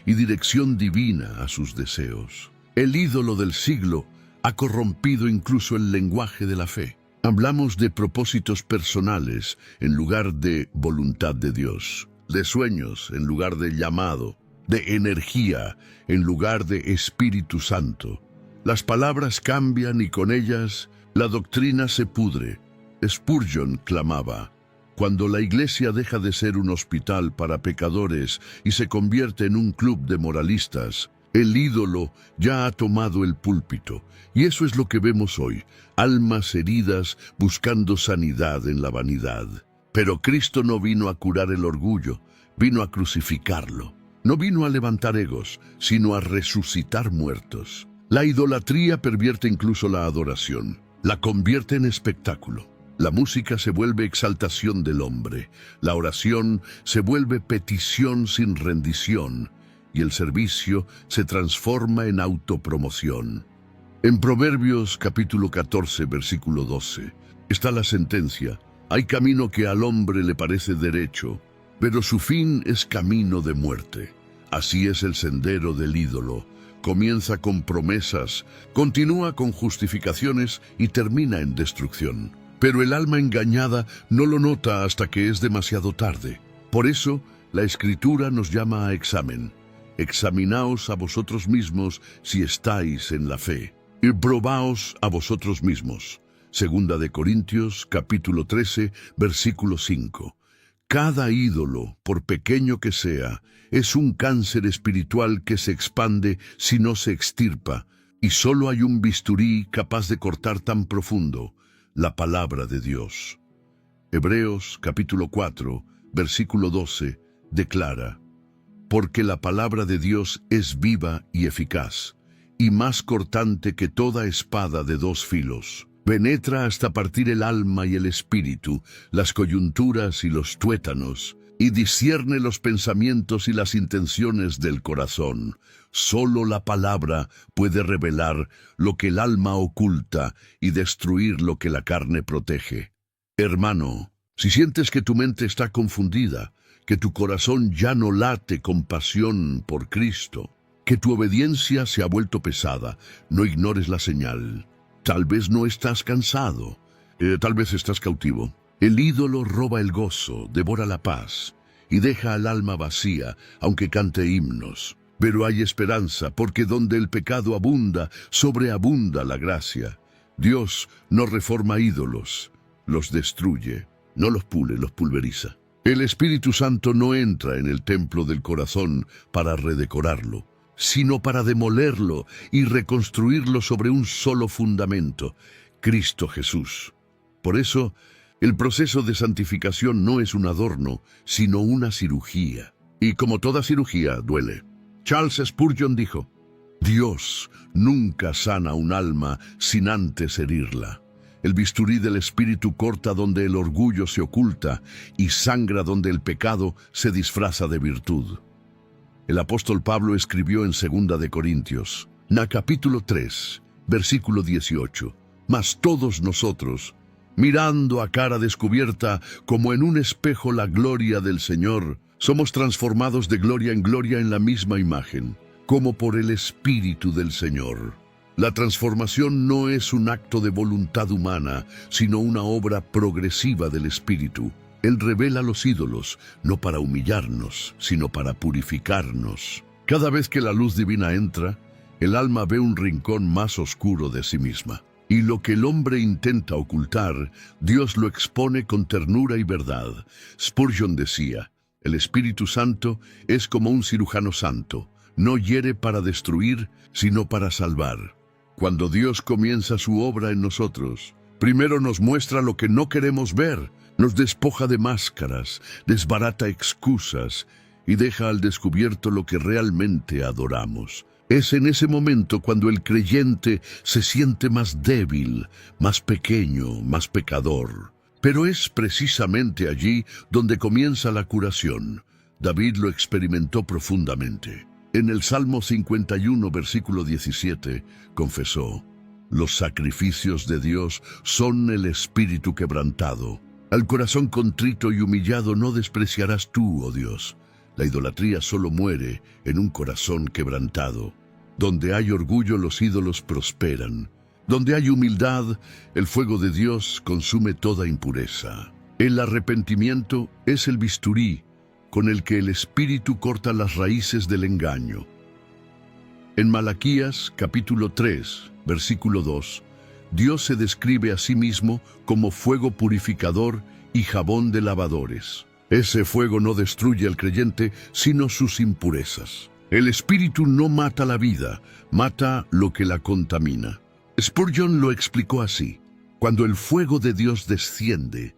y dirección divina a sus deseos. El ídolo del siglo ha corrompido incluso el lenguaje de la fe. Hablamos de propósitos personales en lugar de voluntad de Dios, de sueños en lugar de llamado, de energía en lugar de Espíritu Santo. Las palabras cambian y con ellas la doctrina se pudre. Spurgeon clamaba: cuando la iglesia deja de ser un hospital para pecadores y se convierte en un club de moralistas, el ídolo ya ha tomado el púlpito. Y eso es lo que vemos hoy, almas heridas buscando sanidad en la vanidad. Pero Cristo no vino a curar el orgullo, vino a crucificarlo. No vino a levantar egos, sino a resucitar muertos. La idolatría pervierte incluso la adoración, la convierte en espectáculo. La música se vuelve exaltación del hombre, la oración se vuelve petición sin rendición, y el servicio se transforma en autopromoción. En Proverbios capítulo 14, versículo 12, está la sentencia: hay camino que al hombre le parece derecho, pero su fin es camino de muerte. Así es el sendero del ídolo. Comienza con promesas, continúa con justificaciones y termina en destrucción. Pero el alma engañada no lo nota hasta que es demasiado tarde. Por eso, la Escritura nos llama a examen. Examinaos a vosotros mismos si estáis en la fe, y probaos a vosotros mismos. Segunda de Corintios, capítulo 13, versículo 5. Cada ídolo, por pequeño que sea, es un cáncer espiritual que se expande si no se extirpa, y solo hay un bisturí capaz de cortar tan profundo: la palabra de Dios. Hebreos capítulo 4, versículo 12, declara: porque la palabra de Dios es viva y eficaz, y más cortante que toda espada de dos filos. Penetra hasta partir el alma y el espíritu, las coyunturas y los tuétanos, y discierne los pensamientos y las intenciones del corazón. Solo la palabra puede revelar lo que el alma oculta y destruir lo que la carne protege. Hermano, si sientes que tu mente está confundida, que tu corazón ya no late con pasión por Cristo, que tu obediencia se ha vuelto pesada, no ignores la señal. Tal vez no estás cansado, tal vez estás cautivo. El ídolo roba el gozo, devora la paz y deja al alma vacía, aunque cante himnos. Pero hay esperanza, porque donde el pecado abunda, sobreabunda la gracia. Dios no reforma ídolos, los destruye, no los pule, los pulveriza. El Espíritu Santo no entra en el templo del corazón para redecorarlo, sino para demolerlo y reconstruirlo sobre un solo fundamento: Cristo Jesús. Por eso, el proceso de santificación no es un adorno, sino una cirugía. Y como toda cirugía, duele. Charles Spurgeon dijo: Dios nunca sana un alma sin antes herirla. El bisturí del Espíritu corta donde el orgullo se oculta y sangra donde el pecado se disfraza de virtud. El apóstol Pablo escribió en 2 de Corintios, capítulo 3, versículo 18: mas todos nosotros, mirando a cara descubierta como en un espejo la gloria del Señor, somos transformados de gloria en la misma imagen, como por el Espíritu del Señor. La transformación no es un acto de voluntad humana, sino una obra progresiva del Espíritu. Él revela los ídolos, no para humillarnos, sino para purificarnos. Cada vez que la luz divina entra, el alma ve un rincón más oscuro de sí misma. Y lo que el hombre intenta ocultar, Dios lo expone con ternura y verdad. Spurgeon decía: el Espíritu Santo es como un cirujano santo, no hiere para destruir, sino para salvar. Cuando Dios comienza su obra en nosotros, primero nos muestra lo que no queremos ver, nos despoja de máscaras, desbarata excusas y deja al descubierto lo que realmente adoramos. Es en ese momento cuando el creyente se siente más débil, más pequeño, más pecador. Pero es precisamente allí donde comienza la curación. David lo experimentó profundamente. En el Salmo 51, versículo 17, confesó: los sacrificios de Dios son el espíritu quebrantado. Al corazón contrito y humillado no despreciarás tú, oh Dios. La idolatría solo muere en un corazón quebrantado. Donde hay orgullo, los ídolos prosperan. Donde hay humildad, el fuego de Dios consume toda impureza. El arrepentimiento es el bisturí con el que el Espíritu corta las raíces del engaño. En Malaquías, capítulo 3, versículo 2, Dios se describe a sí mismo como fuego purificador y jabón de lavadores. Ese fuego no destruye al creyente, sino sus impurezas. El Espíritu no mata la vida, mata lo que la contamina. Spurgeon lo explicó así: cuando el fuego de Dios desciende,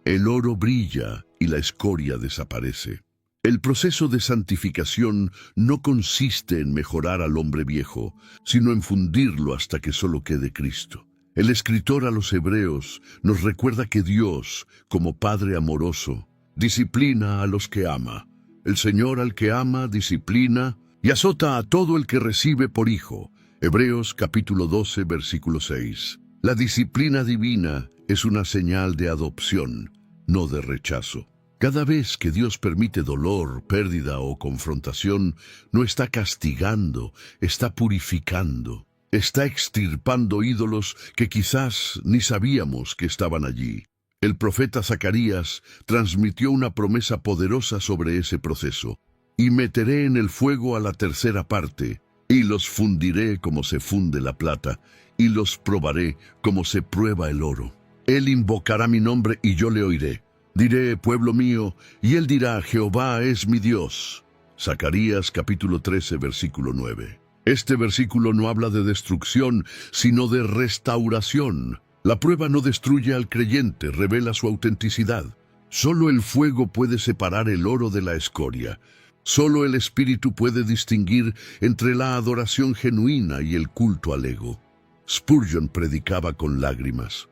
el oro brilla y la escoria desaparece. El proceso de santificación no consiste en mejorar al hombre viejo, sino en fundirlo hasta que solo quede Cristo. El escritor a los Hebreos nos recuerda que Dios, como Padre amoroso, disciplina a los que ama. El Señor al que ama disciplina y azota a todo el que recibe por hijo. Hebreos capítulo 12, versículo 6. La disciplina divina es una señal de adopción, no de rechazo. Cada vez que Dios permite dolor, pérdida o confrontación, no está castigando, está purificando. Está extirpando ídolos que quizás ni sabíamos que estaban allí. El profeta Zacarías transmitió una promesa poderosa sobre ese proceso. Y meteré en el fuego a la tercera parte, y los fundiré como se funde la plata, y los probaré como se prueba el oro. Él invocará mi nombre y yo le oiré. Diré, pueblo mío, y él dirá, Jehová es mi Dios. Zacarías capítulo 13, versículo 9. Este versículo no habla de destrucción, sino de restauración. La prueba no destruye al creyente, revela su autenticidad. Solo el fuego puede separar el oro de la escoria. Solo el Espíritu puede distinguir entre la adoración genuina y el culto al ego. Spurgeon predicaba con lágrimas.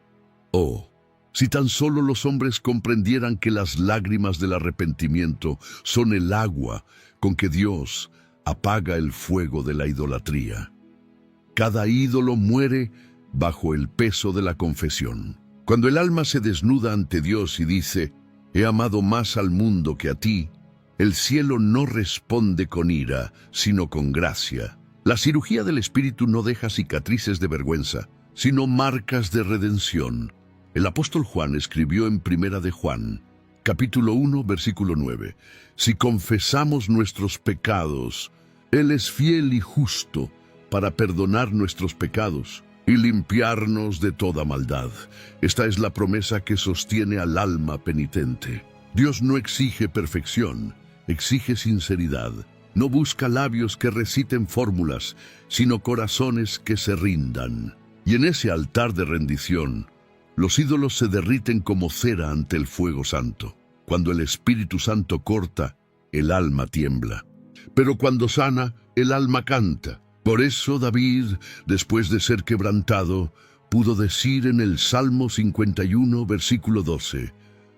Oh, si tan solo los hombres comprendieran que las lágrimas del arrepentimiento son el agua con que Dios apaga el fuego de la idolatría. Cada ídolo muere bajo el peso de la confesión. Cuando el alma se desnuda ante Dios y dice, he amado más al mundo que a ti, el cielo no responde con ira, sino con gracia. La cirugía del espíritu no deja cicatrices de vergüenza, sino marcas de redención. El apóstol Juan escribió en Primera de Juan, capítulo 1, versículo 9, si confesamos nuestros pecados, Él es fiel y justo para perdonar nuestros pecados y limpiarnos de toda maldad. Esta es la promesa que sostiene al alma penitente. Dios no exige perfección, exige sinceridad. No busca labios que reciten fórmulas, sino corazones que se rindan. Y en ese altar de rendición, los ídolos se derriten como cera ante el fuego santo. Cuando el Espíritu Santo corta, el alma tiembla. Pero cuando sana, el alma canta. Por eso David, después de ser quebrantado, pudo decir en el Salmo 51, versículo 12,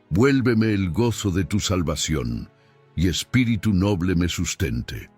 «Vuélveme el gozo de tu salvación, y espíritu noble me sustente».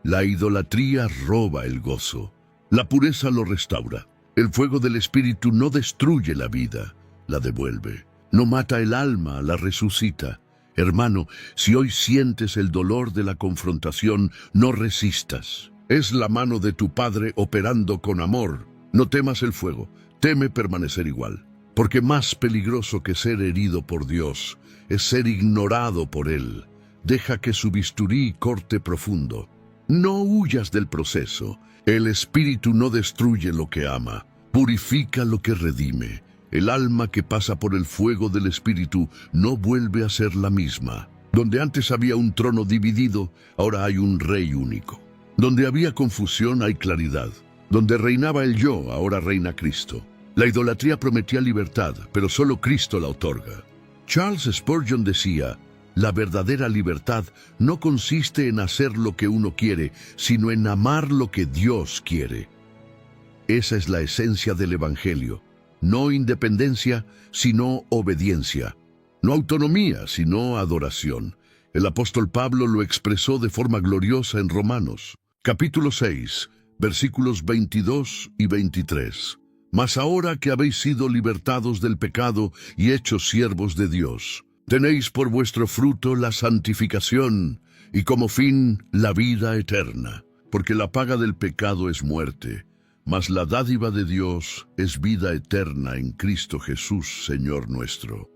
La idolatría roba el gozo. La pureza lo restaura. El fuego del Espíritu no destruye la vida, la devuelve. No mata el alma, la resucita. Hermano, si hoy sientes el dolor de la confrontación, no resistas. Es la mano de tu Padre operando con amor. No temas el fuego, teme permanecer igual. Porque más peligroso que ser herido por Dios es ser ignorado por Él. Deja que su bisturí corte profundo. No huyas del proceso. El Espíritu no destruye lo que ama, purifica lo que redime. El alma que pasa por el fuego del Espíritu no vuelve a ser la misma. Donde antes había un trono dividido, ahora hay un rey único. Donde había confusión hay claridad. Donde reinaba el yo, ahora reina Cristo. La idolatría prometía libertad, pero solo Cristo la otorga. Charles Spurgeon decía, la verdadera libertad no consiste en hacer lo que uno quiere, sino en amar lo que Dios quiere. Esa es la esencia del Evangelio. No independencia, sino obediencia. No autonomía, sino adoración. El apóstol Pablo lo expresó de forma gloriosa en Romanos, capítulo 6, versículos 22 y 23. Mas ahora que habéis sido libertados del pecado y hechos siervos de Dios, tenéis por vuestro fruto la santificación y como fin la vida eterna. Porque la paga del pecado es muerte, mas la dádiva de Dios es vida eterna en Cristo Jesús, Señor nuestro.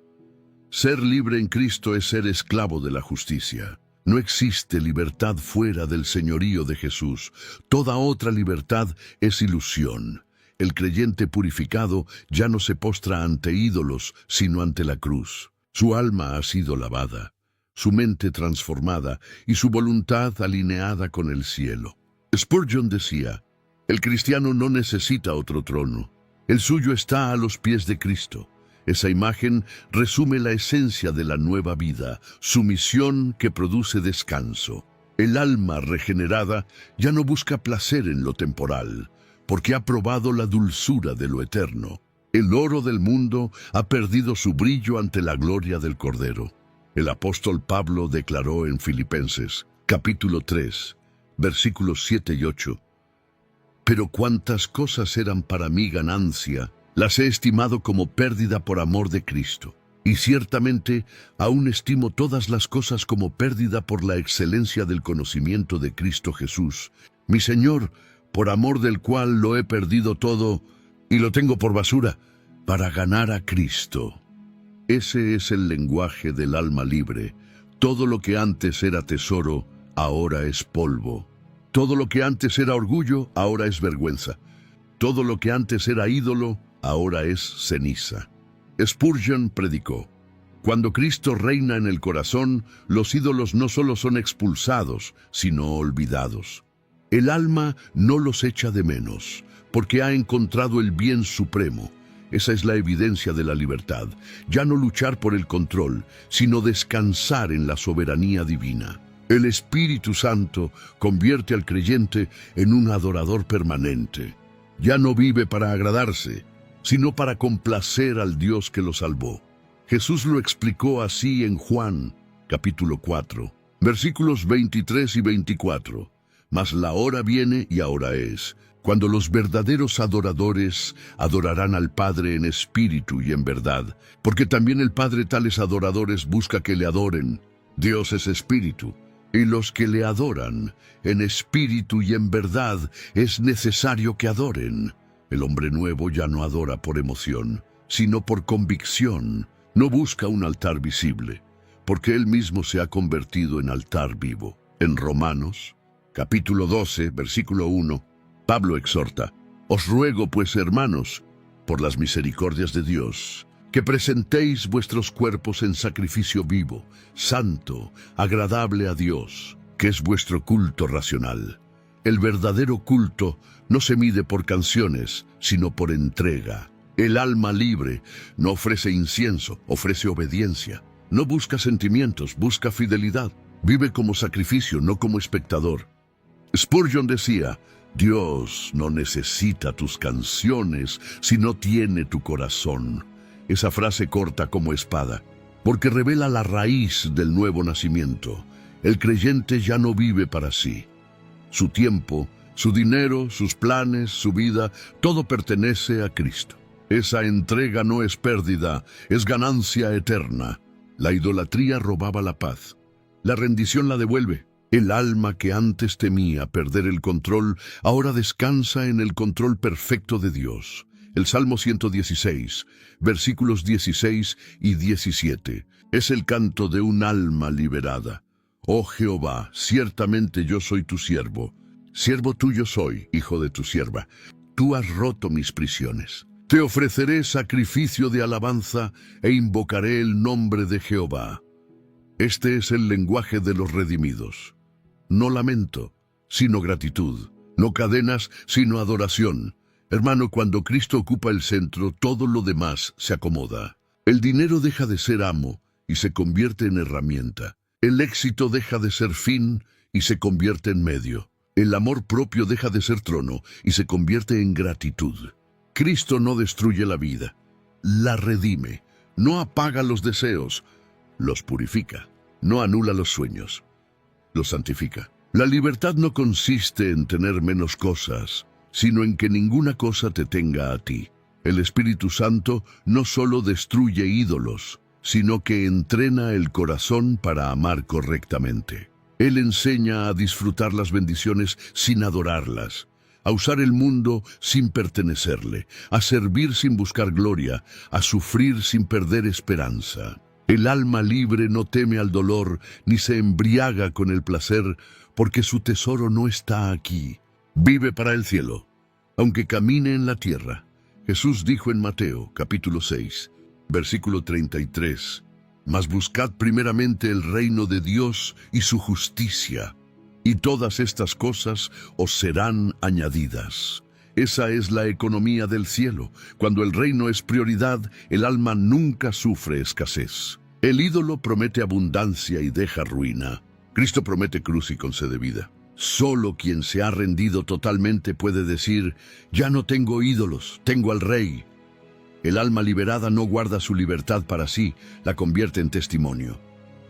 Ser libre en Cristo es ser esclavo de la justicia. No existe libertad fuera del señorío de Jesús. Toda otra libertad es ilusión. El creyente purificado ya no se postra ante ídolos, sino ante la cruz. Su alma ha sido lavada, su mente transformada y su voluntad alineada con el cielo. Spurgeon decía, el cristiano no necesita otro trono. El suyo está a los pies de Cristo. Esa imagen resume la esencia de la nueva vida, sumisión que produce descanso. El alma regenerada ya no busca placer en lo temporal, porque ha probado la dulzura de lo eterno. El oro del mundo ha perdido su brillo ante la gloria del Cordero. El apóstol Pablo declaró en Filipenses, capítulo 3, versículos 7 y 8, Pero cuantas cosas eran para mí ganancia, las he estimado como pérdida por amor de Cristo. Y ciertamente aún estimo todas las cosas como pérdida por la excelencia del conocimiento de Cristo Jesús, mi Señor, por amor del cual lo he perdido todo y lo tengo por basura, para ganar a Cristo. Ese es el lenguaje del alma libre. Todo lo que antes era tesoro, ahora es polvo. Todo lo que antes era orgullo, ahora es vergüenza. Todo lo que antes era ídolo, ahora es ceniza. Spurgeon predicó: cuando Cristo reina en el corazón, los ídolos no solo son expulsados, sino olvidados. El alma no los echa de menos, porque ha encontrado el bien supremo. Esa es la evidencia de la libertad. Ya no luchar por el control, sino descansar en la soberanía divina. El Espíritu Santo convierte al creyente en un adorador permanente. Ya no vive para agradarse, sino para complacer al Dios que lo salvó. Jesús lo explicó así en Juan, capítulo 4, versículos 23 y 24. Mas la hora viene y ahora es, cuando los verdaderos adoradores adorarán al Padre en espíritu y en verdad, porque también el Padre tales adoradores busca que le adoren. Dios es espíritu, y los que le adoran en espíritu y en verdad es necesario que adoren. El hombre nuevo ya no adora por emoción, sino por convicción. No busca un altar visible, porque él mismo se ha convertido en altar vivo. En Romanos, capítulo 12, versículo 1, Pablo exhorta: os ruego pues, hermanos, por las misericordias de Dios, que presentéis vuestros cuerpos en sacrificio vivo, santo, agradable a Dios, que es vuestro culto racional. El verdadero culto no se mide por canciones, sino por entrega. El alma libre no ofrece incienso, ofrece obediencia. No busca sentimientos, busca fidelidad. Vive como sacrificio, no como espectador. Spurgeon decía: Dios no necesita tus canciones, sino tiene tu corazón. Esa frase corta como espada, porque revela la raíz del nuevo nacimiento. El creyente ya no vive para sí. Su tiempo, su dinero, sus planes, su vida, todo pertenece a Cristo. Esa entrega no es pérdida, es ganancia eterna. La idolatría robaba la paz. La rendición la devuelve. El alma que antes temía perder el control, ahora descansa en el control perfecto de Dios. El Salmo 116, versículos 16 y 17, es el canto de un alma liberada. Oh Jehová, ciertamente yo soy tu siervo. Siervo tuyo soy, hijo de tu sierva. Tú has roto mis prisiones. Te ofreceré sacrificio de alabanza e invocaré el nombre de Jehová. Este es el lenguaje de los redimidos. No lamento, sino gratitud. No cadenas, sino adoración. Hermano, cuando Cristo ocupa el centro, todo lo demás se acomoda. El dinero deja de ser amo y se convierte en herramienta. El éxito deja de ser fin y se convierte en medio. El amor propio deja de ser trono y se convierte en gratitud. Cristo no destruye la vida, la redime. No apaga los deseos, los purifica. No anula los sueños, los santifica. La libertad no consiste en tener menos cosas, sino en que ninguna cosa te tenga a ti. El Espíritu Santo no solo destruye ídolos, sino que entrena el corazón para amar correctamente. Él enseña a disfrutar las bendiciones sin adorarlas, a usar el mundo sin pertenecerle, a servir sin buscar gloria, a sufrir sin perder esperanza. El alma libre no teme al dolor, ni se embriaga con el placer, porque su tesoro no está aquí. Vive para el cielo, aunque camine en la tierra. Jesús dijo en Mateo, capítulo 6, versículo 33, mas buscad primeramente el reino de Dios y su justicia, y todas estas cosas os serán añadidas. Esa es la economía del cielo. Cuando el reino es prioridad, el alma nunca sufre escasez. El ídolo promete abundancia y deja ruina. Cristo promete cruz y concede vida. Solo quien se ha rendido totalmente puede decir: ya no tengo ídolos, tengo al Rey. El alma liberada no guarda su libertad para sí, la convierte en testimonio.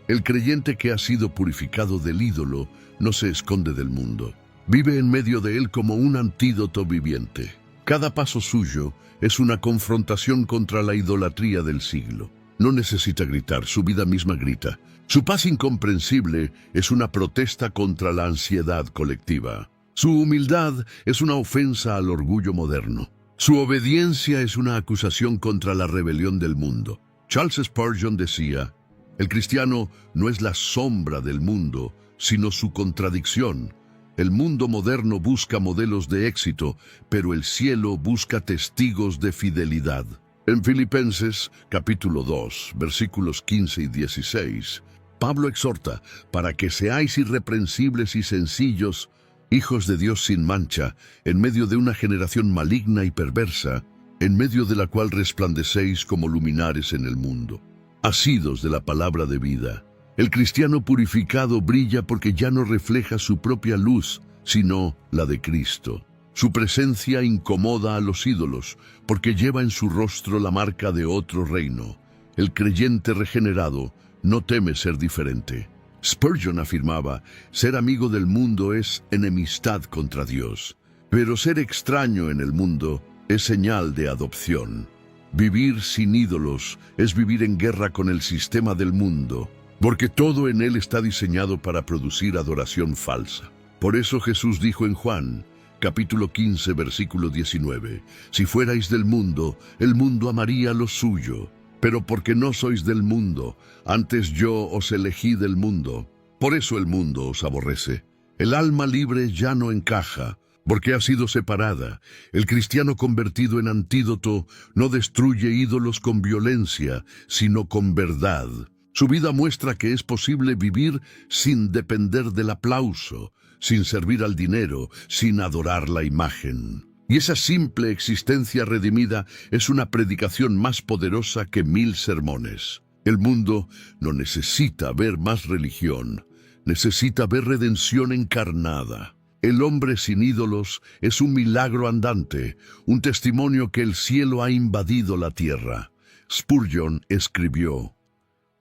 El creyente que ha sido purificado del ídolo no se esconde del mundo. Vive en medio de él como un antídoto viviente. Cada paso suyo es una confrontación contra la idolatría del siglo. No necesita gritar, su vida misma grita. Su paz incomprensible es una protesta contra la ansiedad colectiva. Su humildad es una ofensa al orgullo moderno. Su obediencia es una acusación contra la rebelión del mundo. Charles Spurgeon decía, el cristiano no es la sombra del mundo, sino su contradicción. El mundo moderno busca modelos de éxito, pero el cielo busca testigos de fidelidad. En Filipenses, capítulo 2, versículos 15 y 16, Pablo exhorta para que seáis irreprensibles y sencillos, hijos de Dios sin mancha, en medio de una generación maligna y perversa, en medio de la cual resplandecéis como luminares en el mundo. Asidos de la palabra de vida. El cristiano purificado brilla porque ya no refleja su propia luz, sino la de Cristo. Su presencia incomoda a los ídolos, porque lleva en su rostro la marca de otro reino. El creyente regenerado no teme ser diferente. Spurgeon afirmaba, ser amigo del mundo es enemistad contra Dios, pero ser extraño en el mundo es señal de adopción. Vivir sin ídolos es vivir en guerra con el sistema del mundo, porque todo en él está diseñado para producir adoración falsa. Por eso Jesús dijo en Juan, capítulo 15, versículo 19, si fuerais del mundo, el mundo amaría lo suyo, pero porque no sois del mundo, antes yo os elegí del mundo, por eso el mundo os aborrece. El alma libre ya no encaja, porque ha sido separada. El cristiano convertido en antídoto no destruye ídolos con violencia, sino con verdad. Su vida muestra que es posible vivir sin depender del aplauso, sin servir al dinero, sin adorar la imagen. Y esa simple existencia redimida es una predicación más poderosa que 1000 sermones. El mundo no necesita ver más religión, necesita ver redención encarnada. El hombre sin ídolos es un milagro andante, un testimonio que el cielo ha invadido la tierra. Spurgeon escribió,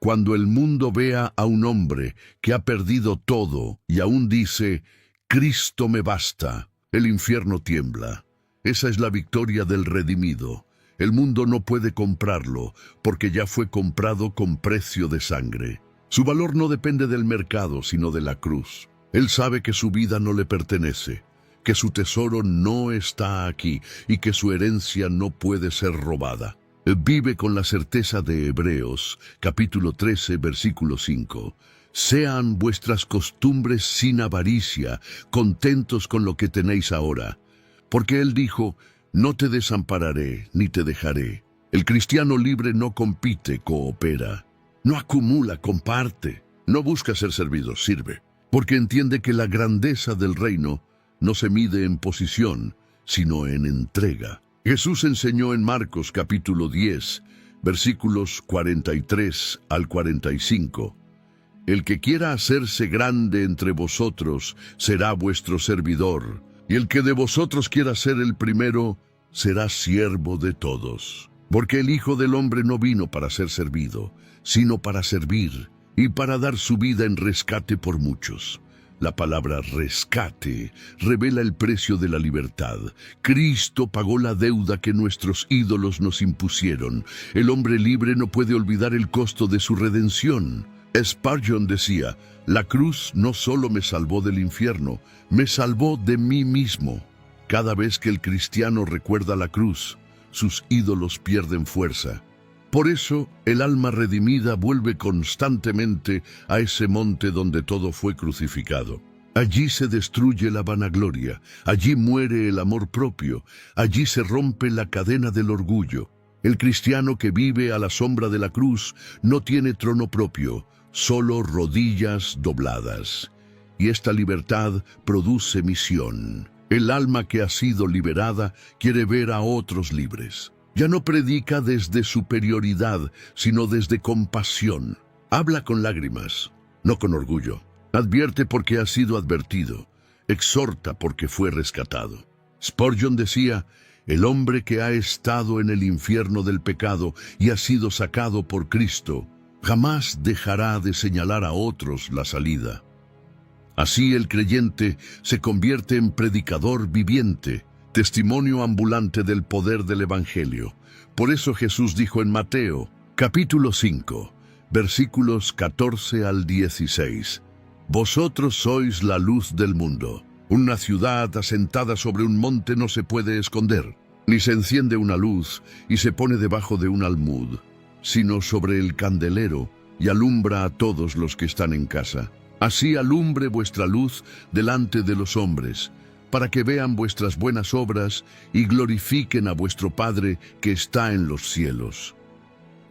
cuando el mundo vea a un hombre que ha perdido todo y aún dice, Cristo me basta, el infierno tiembla. Esa es la victoria del redimido. El mundo no puede comprarlo, porque ya fue comprado con precio de sangre. Su valor no depende del mercado, sino de la cruz. Él sabe que su vida no le pertenece, que su tesoro no está aquí y que su herencia no puede ser robada. Vive con la certeza de Hebreos, capítulo 13, versículo 5. Sean vuestras costumbres sin avaricia, contentos con lo que tenéis ahora. Porque Él dijo, no te desampararé ni te dejaré. El cristiano libre no compite, coopera. No acumula, comparte. No busca ser servido, sirve. Porque entiende que la grandeza del reino no se mide en posición, sino en entrega. Jesús enseñó en Marcos capítulo 10, versículos 43 al 45. El que quiera hacerse grande entre vosotros será vuestro servidor, y el que de vosotros quiera ser el primero será siervo de todos. Porque el Hijo del Hombre no vino para ser servido, sino para servir, y para dar su vida en rescate por muchos. La palabra rescate revela el precio de la libertad. Cristo pagó la deuda que nuestros ídolos nos impusieron. El hombre libre no puede olvidar el costo de su redención. Spurgeon decía, la cruz no solo me salvó del infierno, me salvó de mí mismo. Cada vez que el cristiano recuerda la cruz, sus ídolos pierden fuerza. Por eso, el alma redimida vuelve constantemente a ese monte donde todo fue crucificado. Allí se destruye la vanagloria, allí muere el amor propio, allí se rompe la cadena del orgullo. El cristiano que vive a la sombra de la cruz no tiene trono propio, solo rodillas dobladas. Y esta libertad produce misión. El alma que ha sido liberada quiere ver a otros libres. Ya no predica desde superioridad, sino desde compasión. Habla con lágrimas, no con orgullo. Advierte porque ha sido advertido. Exhorta porque fue rescatado. Spurgeon decía, el hombre que ha estado en el infierno del pecado y ha sido sacado por Cristo, jamás dejará de señalar a otros la salida. Así el creyente se convierte en predicador viviente, testimonio ambulante del poder del Evangelio. Por eso Jesús dijo en Mateo, capítulo 5, versículos 14 al 16, «Vosotros sois la luz del mundo. Una ciudad asentada sobre un monte no se puede esconder, ni se enciende una luz y se pone debajo de un almud, sino sobre el candelero y alumbra a todos los que están en casa. Así alumbre vuestra luz delante de los hombres, para que vean vuestras buenas obras y glorifiquen a vuestro Padre que está en los cielos».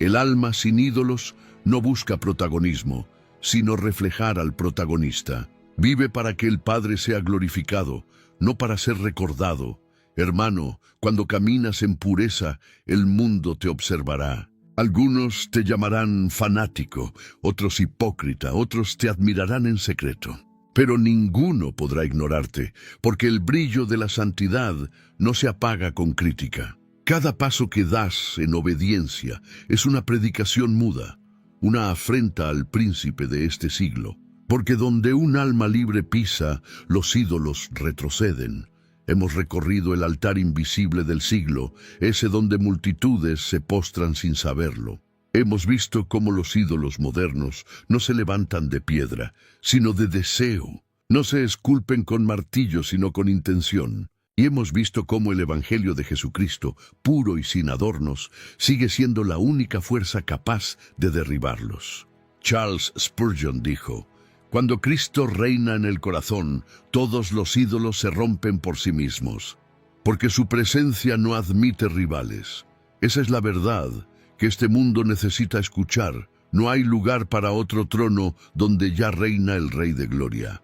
El alma sin ídolos no busca protagonismo, sino reflejar al protagonista. Vive para que el Padre sea glorificado, no para ser recordado. Hermano, cuando caminas en pureza, el mundo te observará. Algunos te llamarán fanático, otros hipócrita, otros te admirarán en secreto. Pero ninguno podrá ignorarte, porque el brillo de la santidad no se apaga con crítica. Cada paso que das en obediencia es una predicación muda, una afrenta al príncipe de este siglo. Porque donde un alma libre pisa, los ídolos retroceden. Hemos recorrido el altar invisible del siglo, ese donde multitudes se postran sin saberlo. Hemos visto cómo los ídolos modernos no se levantan de piedra, sino de deseo. No se esculpen con martillo, sino con intención. Y hemos visto cómo el Evangelio de Jesucristo, puro y sin adornos, sigue siendo la única fuerza capaz de derribarlos. Charles Spurgeon dijo, «Cuando Cristo reina en el corazón, todos los ídolos se rompen por sí mismos, porque su presencia no admite rivales». Esa es la verdad que este mundo necesita escuchar. No hay lugar para otro trono donde ya reina el Rey de Gloria.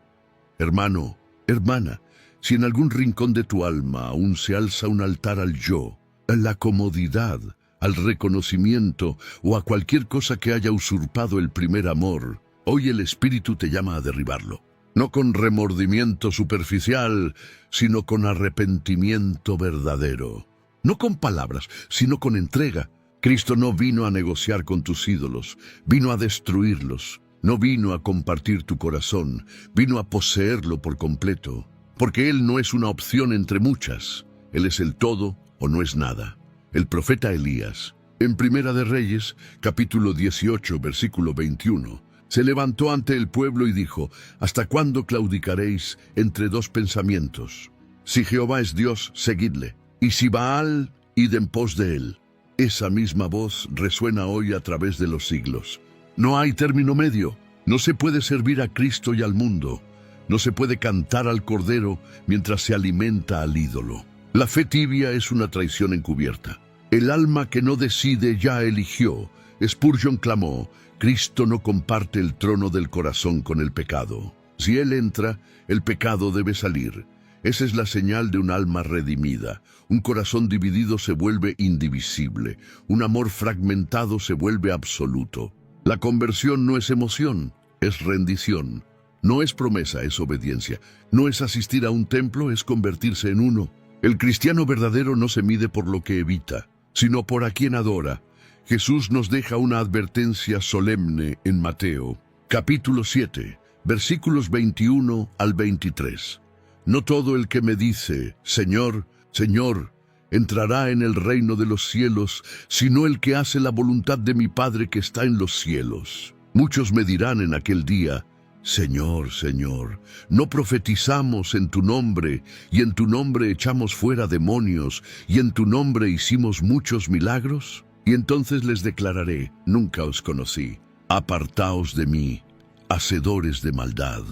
Hermano, hermana, si en algún rincón de tu alma aún se alza un altar al yo, a la comodidad, al reconocimiento o a cualquier cosa que haya usurpado el primer amor, hoy el Espíritu te llama a derribarlo. No con remordimiento superficial, sino con arrepentimiento verdadero. No con palabras, sino con entrega. Cristo no vino a negociar con tus ídolos, vino a destruirlos. No vino a compartir tu corazón, vino a poseerlo por completo. Porque Él no es una opción entre muchas. Él es el todo o no es nada. El profeta Elías, en Primera de Reyes, capítulo 18, versículo 21, se levantó ante el pueblo y dijo, «¿Hasta cuándo claudicaréis entre dos pensamientos? Si Jehová es Dios, seguidle, y si Baal, id en pos de él». Esa misma voz resuena hoy a través de los siglos. No hay término medio. No se puede servir a Cristo y al mundo. No se puede cantar al Cordero mientras se alimenta al ídolo. La fe tibia es una traición encubierta. El alma que no decide ya eligió. Spurgeon clamó, «Cristo no comparte el trono del corazón con el pecado. Si Él entra, el pecado debe salir». Esa es la señal de un alma redimida. Un corazón dividido se vuelve indivisible. Un amor fragmentado se vuelve absoluto. La conversión no es emoción, es rendición. No es promesa, es obediencia. No es asistir a un templo, es convertirse en uno. El cristiano verdadero no se mide por lo que evita, sino por a quien adora. Jesús nos deja una advertencia solemne en Mateo, capítulo 7, versículos 21 al 23. «No todo el que me dice, Señor, Señor, entrará en el reino de los cielos, sino el que hace la voluntad de mi Padre que está en los cielos. Muchos me dirán en aquel día, Señor, Señor, ¿no profetizamos en tu nombre, y en tu nombre echamos fuera demonios, y en tu nombre hicimos muchos milagros? Y entonces les declararé, nunca os conocí. Apartaos de mí, hacedores de maldad».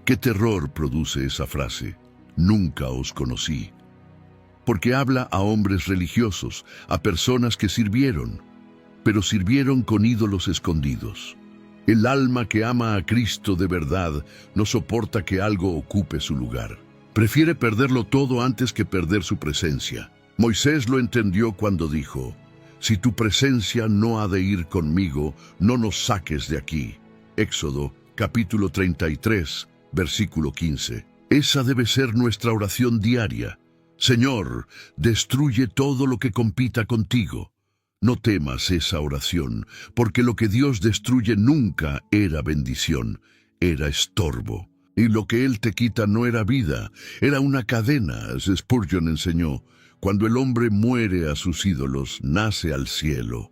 ¿Qué terror produce esa frase? Nunca os conocí. Porque habla a hombres religiosos, a personas que sirvieron, pero sirvieron con ídolos escondidos. El alma que ama a Cristo de verdad no soporta que algo ocupe su lugar. Prefiere perderlo todo antes que perder su presencia. Moisés lo entendió cuando dijo, «Si tu presencia no ha de ir conmigo, no nos saques de aquí». Éxodo, capítulo 33, versículo 15. Esa debe ser nuestra oración diaria. Señor, destruye todo lo que compita contigo. No temas esa oración, porque lo que Dios destruye nunca era bendición, era estorbo. Y lo que Él te quita no era vida, era una cadena, Spurgeon enseñó. Cuando el hombre muere a sus ídolos, nace al cielo.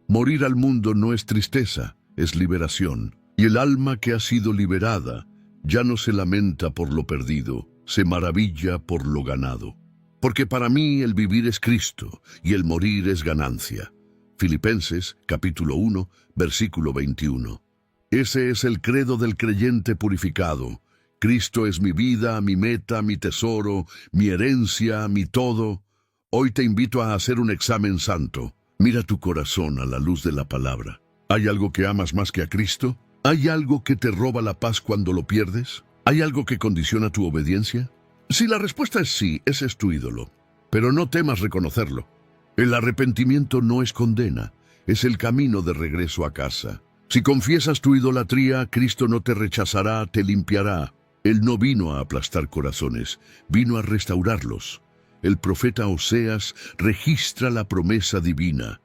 Morir al mundo no es tristeza, es liberación. Y el alma que ha sido liberada ya no se lamenta por lo perdido, se maravilla por lo ganado. Porque para mí el vivir es Cristo y el morir es ganancia. Filipenses, capítulo 1, versículo 21. Ese es el credo del creyente purificado. Cristo es mi vida, mi meta, mi tesoro, mi herencia, mi todo. Hoy te invito a hacer un examen santo. Mira tu corazón a la luz de la palabra. ¿Hay algo que amas más que a Cristo? ¿Hay algo que te roba la paz cuando lo pierdes? ¿Hay algo que condiciona tu obediencia? Si la respuesta es sí, ese es tu ídolo. Pero no temas reconocerlo. El arrepentimiento no es condena, es el camino de regreso a casa. Si confiesas tu idolatría, Cristo no te rechazará, te limpiará. Él no vino a aplastar corazones, vino a restaurarlos. El profeta Oseas registra la promesa divina.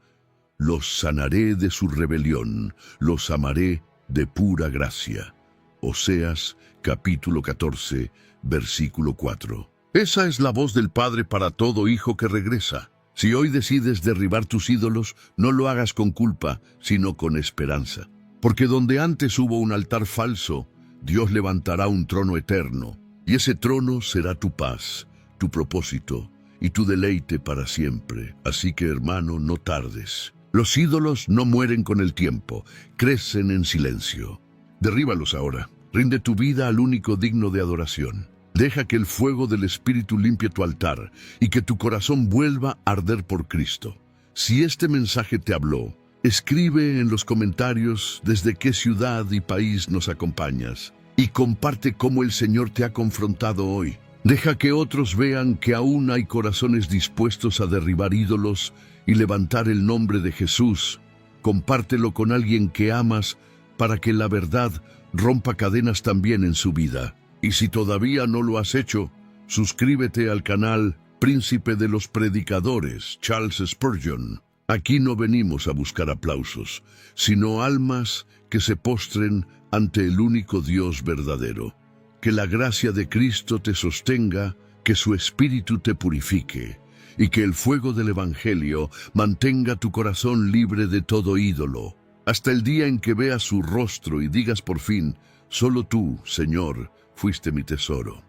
Los sanaré de su rebelión, los amaré de pura gracia. Oseas, capítulo 14, versículo 4. Esa es la voz del Padre para todo hijo que regresa. Si hoy decides derribar tus ídolos, no lo hagas con culpa, sino con esperanza. Porque donde antes hubo un altar falso, Dios levantará un trono eterno, y ese trono será tu paz, tu propósito y tu deleite para siempre. Así que, hermano, no tardes. Los ídolos no mueren con el tiempo, crecen en silencio. Derríbalos ahora. Rinde tu vida al único digno de adoración. Deja que el fuego del Espíritu limpie tu altar y que tu corazón vuelva a arder por Cristo. Si este mensaje te habló, escribe en los comentarios desde qué ciudad y país nos acompañas y comparte cómo el Señor te ha confrontado hoy. Deja que otros vean que aún hay corazones dispuestos a derribar ídolos y levantar el nombre de Jesús. Compártelo con alguien que amas para que la verdad rompa cadenas también en su vida. Y si todavía no lo has hecho, suscríbete al canal Príncipe de los Predicadores, Charles Spurgeon. Aquí no venimos a buscar aplausos, sino almas que se postren ante el único Dios verdadero. Que la gracia de Cristo te sostenga, que su Espíritu te purifique, y que el fuego del Evangelio mantenga tu corazón libre de todo ídolo, hasta el día en que veas su rostro y digas por fin, solo tú, Señor, fuiste mi tesoro.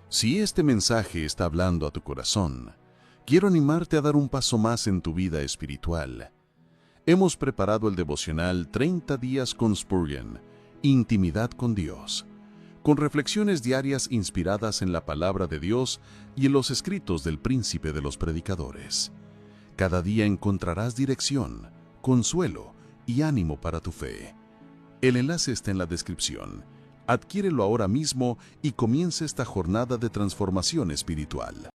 Si este mensaje está hablando a tu corazón, quiero animarte a dar un paso más en tu vida espiritual. Hemos preparado el devocional 30 días con Spurgeon, Intimidad con Dios, con reflexiones diarias inspiradas en la palabra de Dios y en los escritos del Príncipe de los Predicadores. Cada día encontrarás dirección, consuelo y ánimo para tu fe. El enlace está en la descripción. Adquiérelo ahora mismo y comienza esta jornada de transformación espiritual.